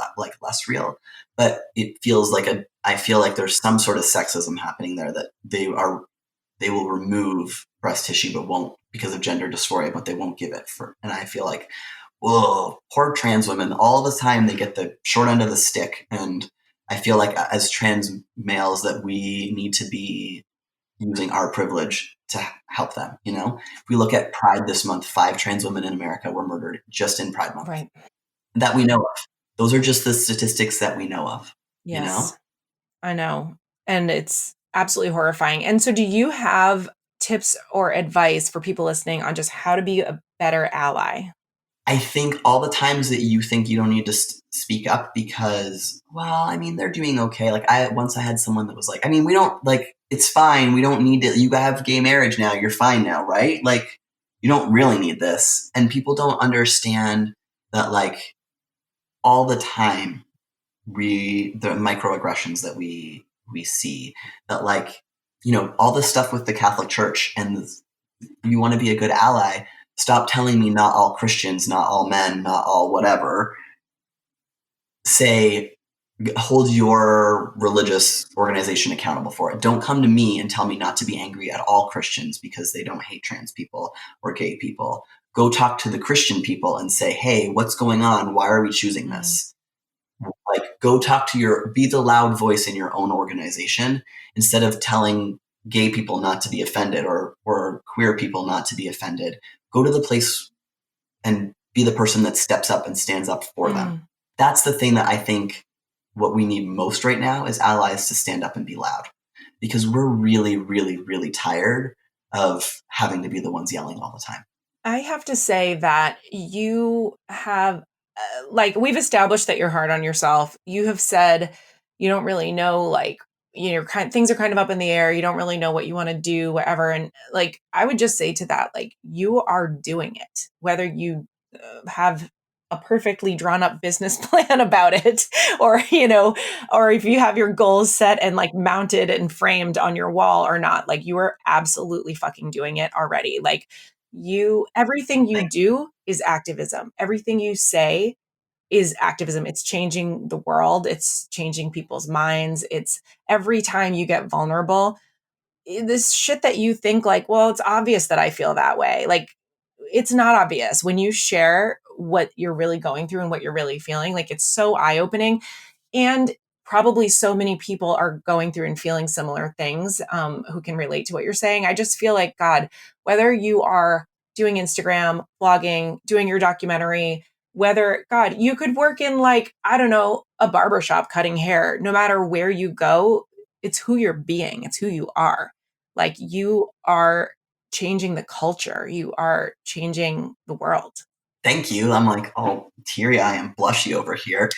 less real. But it feels like I feel like there's some sort of sexism happening there, that they will remove breast tissue but won't, because of gender dysphoria, but they won't give it for. And I feel like, whoa, poor trans women, all the time they get the short end of the stick. And I feel like as trans males that we need to be using our privilege to help them. If we look at Pride this month, 5 trans women in America were murdered just in Pride month. Right. That we know of. Those are just the statistics that we know of. Yes. I know. And it's absolutely horrifying. And so do you have tips or advice for people listening on just how to be a better ally? I think all the times that you think you don't need to speak up because, well, I mean, they're doing okay. Like I had someone that was like, I mean, we don't, like, it's fine. We don't need to, you have gay marriage now. You're fine now, right? Like, you don't really need this. And people don't understand that, like, all the time the microaggressions that we see, that, like, all this stuff with the Catholic Church, and you want to be a good ally, stop telling me not all Christians, not all men, not all whatever. Say, hold your religious organization accountable for it. Don't come to me and tell me not to be angry at all Christians because they don't hate trans people or gay people. Go talk to the Christian people and say, hey, what's going on? Why are we choosing this? Like, go talk to be the loud voice in your own organization, instead of telling gay people not to be offended or queer people not to be offended. Go to the place and be the person that steps up and stands up for them. That's the thing that I think what we need most right now is allies to stand up and be loud, because we're really, really, really tired of having to be the ones yelling all the time. I have to say that you have, like, we've established that you're hard on yourself. You have said you don't really know, like, things are kind of up in the air. You don't really know what you want to do, whatever. And, like, I would just say to that, like, you are doing it, whether you have a perfectly drawn up business plan about it, or, or if you have your goals set and, like, mounted and framed on your wall or not. Like, you are absolutely fucking doing it already. Like, everything you do is activism. Everything you say is activism. It's changing the world. It's changing people's minds. It's every time you get vulnerable, this shit that you think, like, well, it's obvious that I feel that way. Like, it's not obvious when you share what you're really going through and what you're really feeling. Like, it's so eye-opening. And probably so many people are going through and feeling similar things, who can relate to what you're saying. I just feel like, God, whether you are doing Instagram, blogging, doing your documentary, God, you could work in, like, I don't know, a barbershop cutting hair. No matter where you go, it's who you're being. It's who you are. Like, you are changing the culture. You are changing the world. Thank you. I'm like, oh, teary-eyed and blushy over here.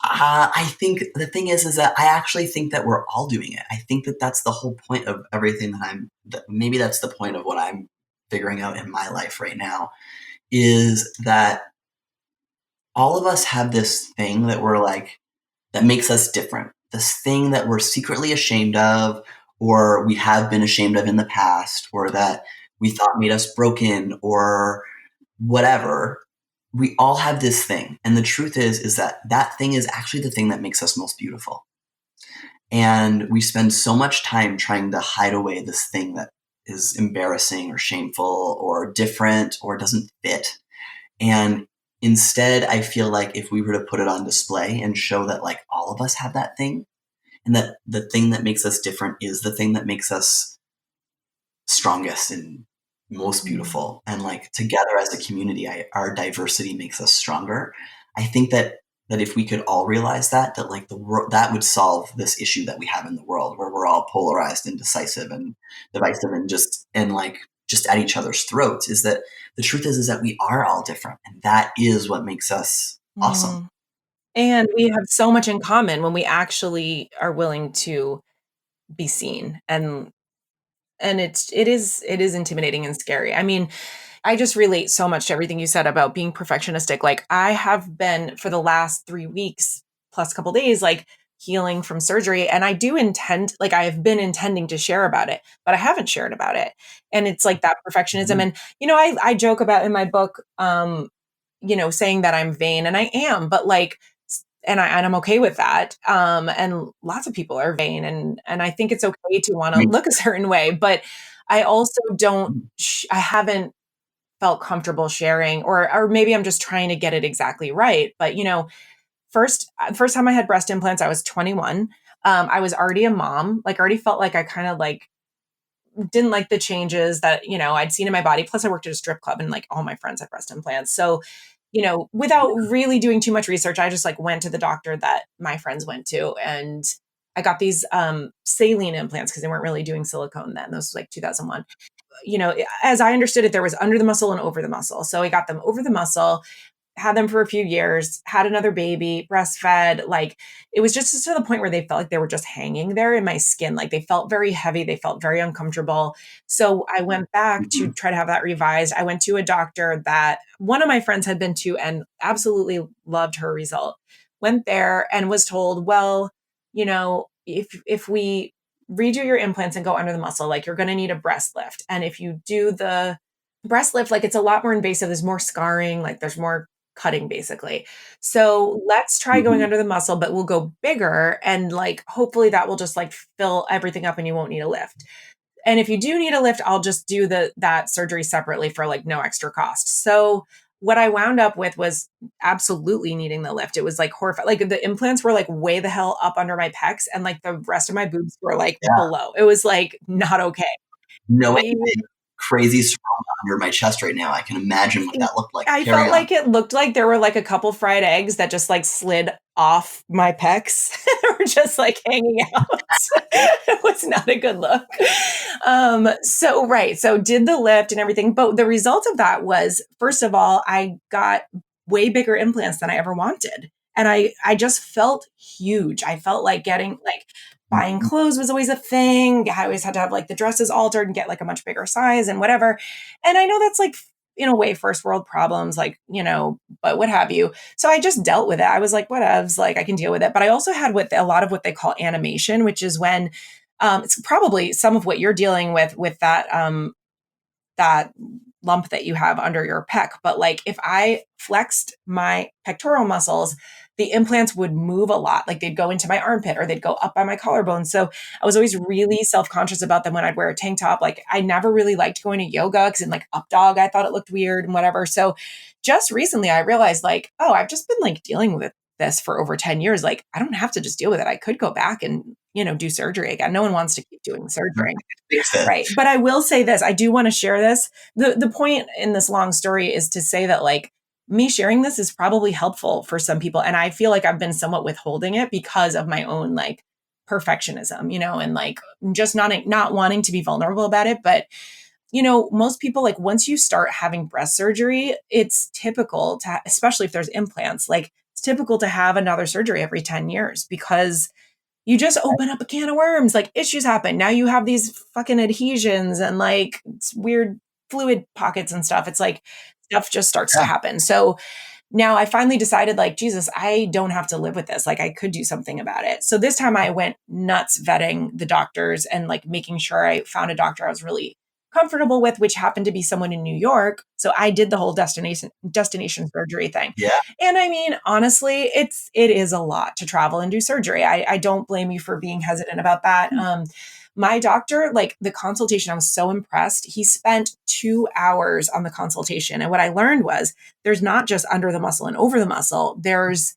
I think the thing is that I actually think that we're all doing it. I think that that's the whole point of everything maybe that's the point of what I'm figuring out in my life right now, is that all of us have this thing that we're like, that makes us different. This thing that we're secretly ashamed of, or we have been ashamed of in the past, or that we thought made us broken, or whatever. We all have this thing. And the truth is that thing is actually the thing that makes us most beautiful. And we spend so much time trying to hide away this thing that is embarrassing or shameful or different or doesn't fit. And instead, I feel like if we were to put it on display and show that like all of us have that thing, and that the thing that makes us different is the thing that makes us strongest and most beautiful. And like together as a community, our diversity makes us stronger. I think that if we could all realize that like that would solve this issue that we have in the world where we're all polarized and decisive and divisive and just at each other's throats, is that the truth is that we are all different, and that is what makes us awesome. And we have so much in common when we actually are willing to be seen. And it is intimidating and scary. I mean, I just relate so much to everything you said about being perfectionistic. Like I have been for the last 3 weeks plus a couple days, like healing from surgery. And I do intend, like I have been intending to share about it, but I haven't shared about it. And it's like that perfectionism. And, I joke about in my book, saying that I'm vain, and I am, but like, and I'm okay with that. And lots of people are vain, and I think it's okay to want to look a certain way, but I also don't, I haven't felt comfortable sharing, or maybe I'm just trying to get it exactly right. But, first time I had breast implants, I was 21. I was already a mom, like already felt like I kind of like didn't like the changes that, I'd seen in my body. Plus I worked at a strip club and like all my friends had breast implants. So, without really doing too much research, I just like went to the doctor that my friends went to, and I got these saline implants because they weren't really doing silicone then. This was like 2001. As I understood it, there was under the muscle and over the muscle. So I got them over the muscle, had them for a few years, had another baby, breastfed. Like it was just to the point where they felt like they were just hanging there in my skin. Like they felt very heavy. They felt very uncomfortable. So I went back to try to have that revised. I went to a doctor that one of my friends had been to and absolutely loved her result. Went there and was told, well, if we redo your implants and go under the muscle, like you're going to need a breast lift. And if you do the breast lift, like it's a lot more invasive. There's more scarring, like there's more cutting basically. So let's try going under the muscle, but we'll go bigger. And like, hopefully that will just like fill everything up and you won't need a lift. And if you do need a lift, I'll just do that surgery separately for like no extra cost. So what I wound up with was absolutely needing the lift. It was like horrific. Like the implants were like way the hell up under my pecs, and like the rest of my boobs were like below. It was like not okay. Knowing crazy strong under my chest right now, I can imagine what that looked like. I felt like it looked like there were like a couple fried eggs that just like slid off my pecs. They were just like hanging out. It was not a good look. So did the lift and everything. But the result of that was, first of all, I got way bigger implants than I ever wanted. And I just felt huge. I felt like getting like buying clothes was always a thing. I always had to have like the dresses altered and get like a much bigger size and whatever. And I know that's like, in a way, first world problems, like, but what have you. So I just dealt with it. I was like, whatevs, like I can deal with it. But I also had with a lot of what they call animation, which is when it's probably some of what you're dealing with that lump that you have under your pec. But like if I flexed my pectoral muscles, the implants would move a lot. Like they'd go into my armpit or they'd go up by my collarbone. So I was always really self-conscious about them when I'd wear a tank top. Like I never really liked going to yoga because in like up dog, I thought it looked weird and whatever. So just recently I realized like, oh, I've just been like dealing with this for over 10 years. Like I don't have to just deal with it. I could go back and, do surgery again. No one wants to keep doing surgery. Right. But I will say this, I do want to share this. The point in this long story is to say that like, me sharing this is probably helpful for some people. And I feel like I've been somewhat withholding it because of my own like perfectionism, and like just not wanting to be vulnerable about it. But, most people, like once you start having breast surgery, it's typical to, especially if there's implants, like it's typical to have another surgery every 10 years because you just open up a can of worms, like issues happen. Now you have these fucking adhesions and like weird fluid pockets and stuff. It's like stuff just starts to happen. So now I finally decided like, Jesus, I don't have to live with this. Like I could do something about it. So this time I went nuts vetting the doctors and like making sure I found a doctor I was really comfortable with, which happened to be someone in New York. So I did the whole destination surgery thing. Yeah. And I mean, honestly, it is a lot to travel and do surgery. I don't blame you for being hesitant about that. my doctor, like the consultation, I was so impressed. He spent 2 hours on the consultation. And what I learned was there's not just under the muscle and over the muscle, there's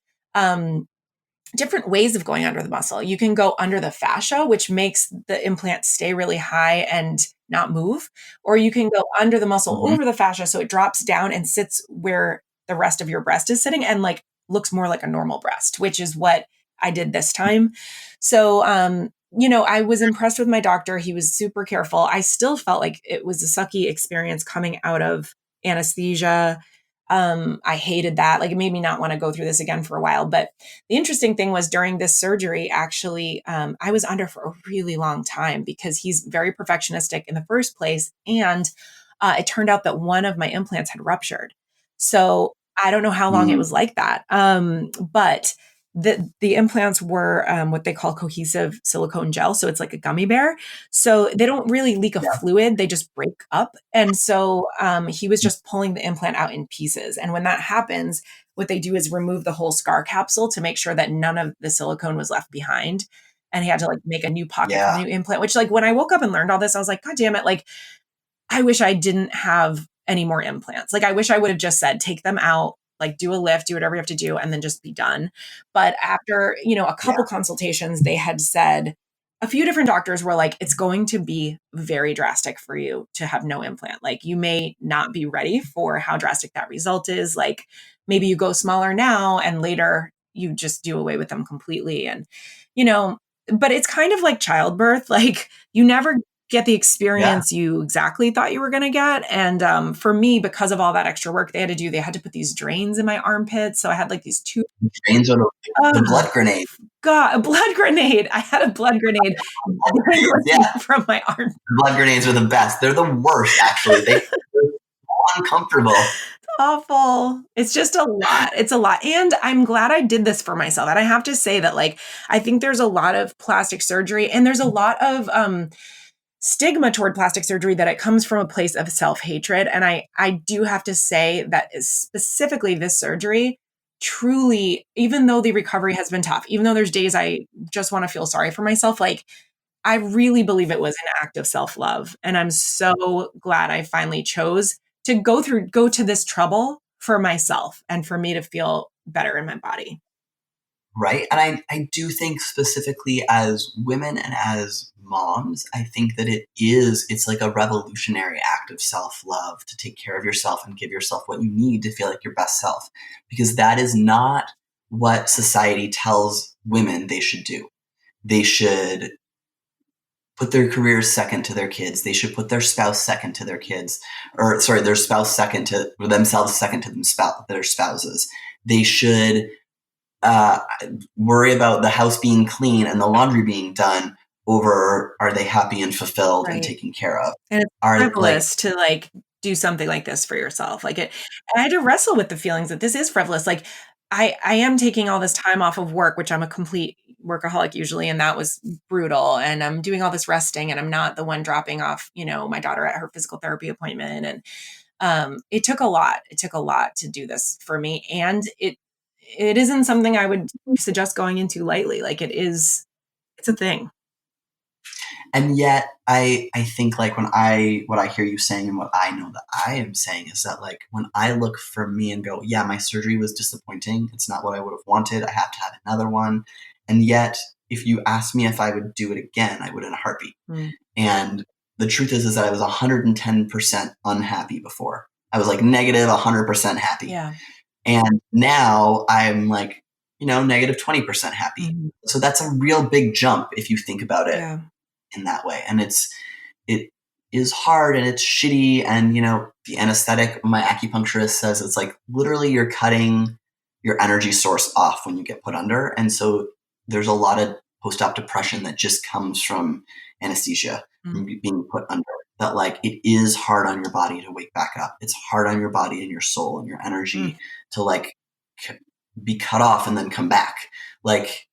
different ways of going under the muscle. You can go under the fascia, which makes the implant stay really high and not move, or you can go under the muscle Mhm. over the fascia so it drops down and sits where the rest of your breast is sitting and like looks more like a normal breast, which is what I did this time. So, I was impressed with my doctor. He was super careful. I still felt like it was a sucky experience coming out of anesthesia. I hated that. Like it made me not want to go through this again for a while. But the interesting thing was during this surgery, actually, I was under for a really long time because he's very perfectionistic in the first place. And it turned out that one of my implants had ruptured. So I don't know how long it Mm. was like that. But the implants were what they call cohesive silicone gel. So it's like a gummy bear. So they don't really leak a Yeah. fluid, they just break up. And so he was just pulling the implant out in pieces. And when that happens, what they do is remove the whole scar capsule to make sure that none of the silicone was left behind. And he had to like make a new pocket for the Yeah. new implant, which like when I woke up and learned all this, I was like, God damn it. Like, I wish I didn't have any more implants. Like, I wish I would have just said, take them out, like do a lift, do whatever you have to do, and then just be done. But after, a couple Yeah. consultations, they had said, a few different doctors were like, it's going to be very drastic for you to have no implant. Like, you may not be ready for how drastic that result is. Like, maybe you go smaller now and later you just do away with them completely. And, you know, but it's kind of like childbirth. Like, you never get the Yeah. experience you exactly thought you were going to get. And for me, because of all that extra work they had to do, they had to put these drains in my armpits. So I had like these two, Veins are the oh, blood grenade. God, a blood grenade. I had a blood grenade dangling Yeah. from my arm. Blood grenades are the best. They're the worst, actually. They're so uncomfortable. Awful. It's just a lot. It's a lot. And I'm glad I did this for myself. And I have to say that, like, I think there's a lot of plastic surgery and there's a lot of stigma toward plastic surgery that it comes from a place of self-hatred. And I do have to say that specifically this surgery truly, even though the recovery has been tough, even though there's days I just want to feel sorry for myself, like I really believe it was an act of self-love. And I'm so glad I finally chose to go to this trouble for myself and for me to feel better in my body. Right. And I do think specifically as women and as moms, I think that it's like a revolutionary act of self-love to take care of yourself and give yourself what you need to feel like your best self. Because that is not what society tells women they should do. They should put their careers second to their kids. They should put their spouse second to their kids, or sorry, their spouse second to or themselves second to their spouses. They should uh, worry about the house being clean and the laundry being done over are they happy and fulfilled and Right. taken care of. And it's Are like frivolous to like do something like this for yourself. Like it, and I had to wrestle with the feelings that this is frivolous. Like I am taking all this time off of work, which I'm a complete workaholic usually, and that was brutal. And I'm doing all this resting, and I'm not the one dropping off, my daughter at her physical therapy appointment. And it took a lot. It took a lot to do this for me, and it isn't something I would suggest going into lightly. Like it's a thing. and yet I think like what I hear you saying and what I know that I am saying is that like when I look for me and go, yeah, my surgery was disappointing. It's not what I would have wanted. I have to have another one. And yet if you asked me if I would do it again, I would in a heartbeat. Mm. And the truth is that I was 110% unhappy before. I was like negative 100% happy. Yeah. And now I'm like, negative 20% happy. Mhm. So that's a real big jump if you think about it Yeah. in that way. And it is hard and it's shitty. And, the anesthetic, my acupuncturist says it's like literally you're cutting your energy source off when you get put under. And so there's a lot of post-op depression that just comes from anesthesia, from being put under. That like it is hard on your body to wake back up. It's hard on your body and your soul and your energy to like be cut off and then come back. Like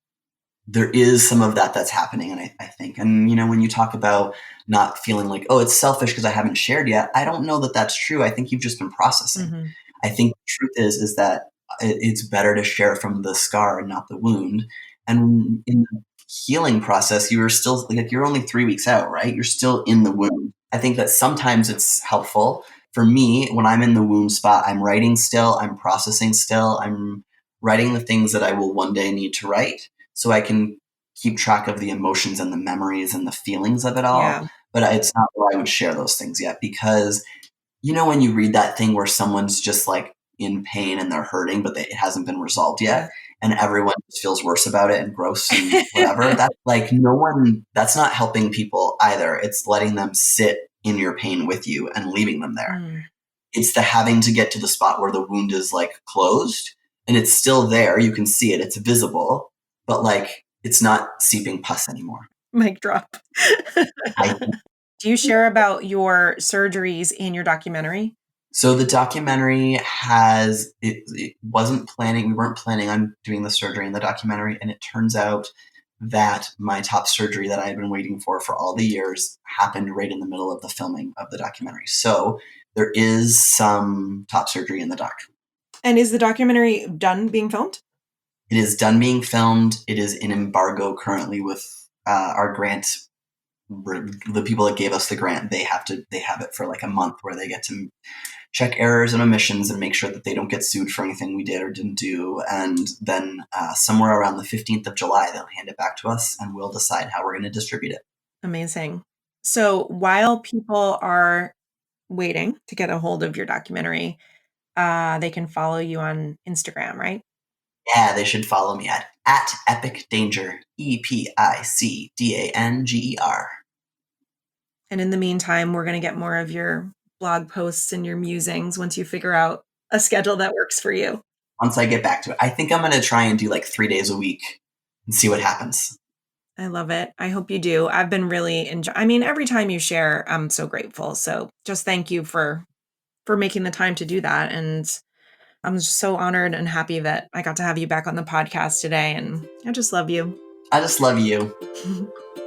there is some of that that's happening. And I think, and when you talk about not feeling like, oh, it's selfish because I haven't shared yet. I don't know that that's true. I think you've just been processing. Mm-hmm. I think the truth is that it's better to share from the scar and not the wound. And in the healing process, you are still like you're only 3 weeks out, right? You're still in the womb. I think that sometimes it's helpful. For me, when I'm in the womb spot, I'm writing still, I'm processing still, I'm writing the things that I will one day need to write so I can keep track of the emotions and the memories and the feelings of it all. Yeah. But it's not where I would share those things yet, because when you read that thing where someone's just like in pain and they're hurting, but it hasn't been resolved yet, and everyone just feels worse about it and gross and whatever, that's like that's not helping people either. It's letting them sit in your pain with you and leaving them there. It's the having to get to the spot where the wound is like closed and it's still there. You can see it. It's visible, but like it's not seeping pus anymore. Mic drop. Do you share about your surgeries in your documentary? So the documentary it wasn't planning. We weren't planning on doing the surgery in the documentary. And it turns out that my top surgery that I had been waiting for all the years happened right in the middle of the filming of the documentary. So there is some top surgery in the doc. And is the documentary done being filmed? It is done being filmed. It is in embargo currently with our grant. The people that gave us the grant, they have it for like a month where they get to check errors and omissions and make sure that they don't get sued for anything we did or didn't do. And then somewhere around the 15th of July, they'll hand it back to us and we'll decide how we're going to distribute it. Amazing. So while people are waiting to get a hold of your documentary, they can follow you on Instagram, right? Yeah, they should follow me at Epic Danger, EPICDANGER. And in the meantime, we're going to get more of your blog posts and your musings once you figure out a schedule that works for you. Once I get back to it. I think I'm going to try and do like 3 days a week and see what happens. I love it. I hope you do. I've been really every time you share, I'm so grateful. So just thank you for making the time to do that. And I'm just so honored and happy that I got to have you back on the podcast today. And I just love you. I just love you.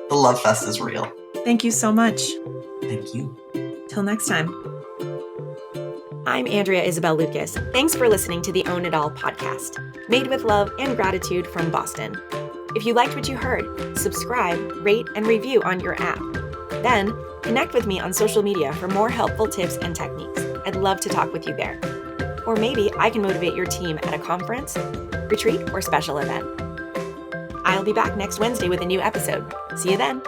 The love fest is real. Thank you so much. Thank you. Till next time. I'm Andrea Isabel Lucas. Thanks for listening to the Own It All podcast, made with love and gratitude from Boston. If you liked what you heard, subscribe, rate, and review on your app. Then, connect with me on social media for more helpful tips and techniques. I'd love to talk with you there. Or maybe I can motivate your team at a conference, retreat, or special event. I'll be back next Wednesday with a new episode. See you then.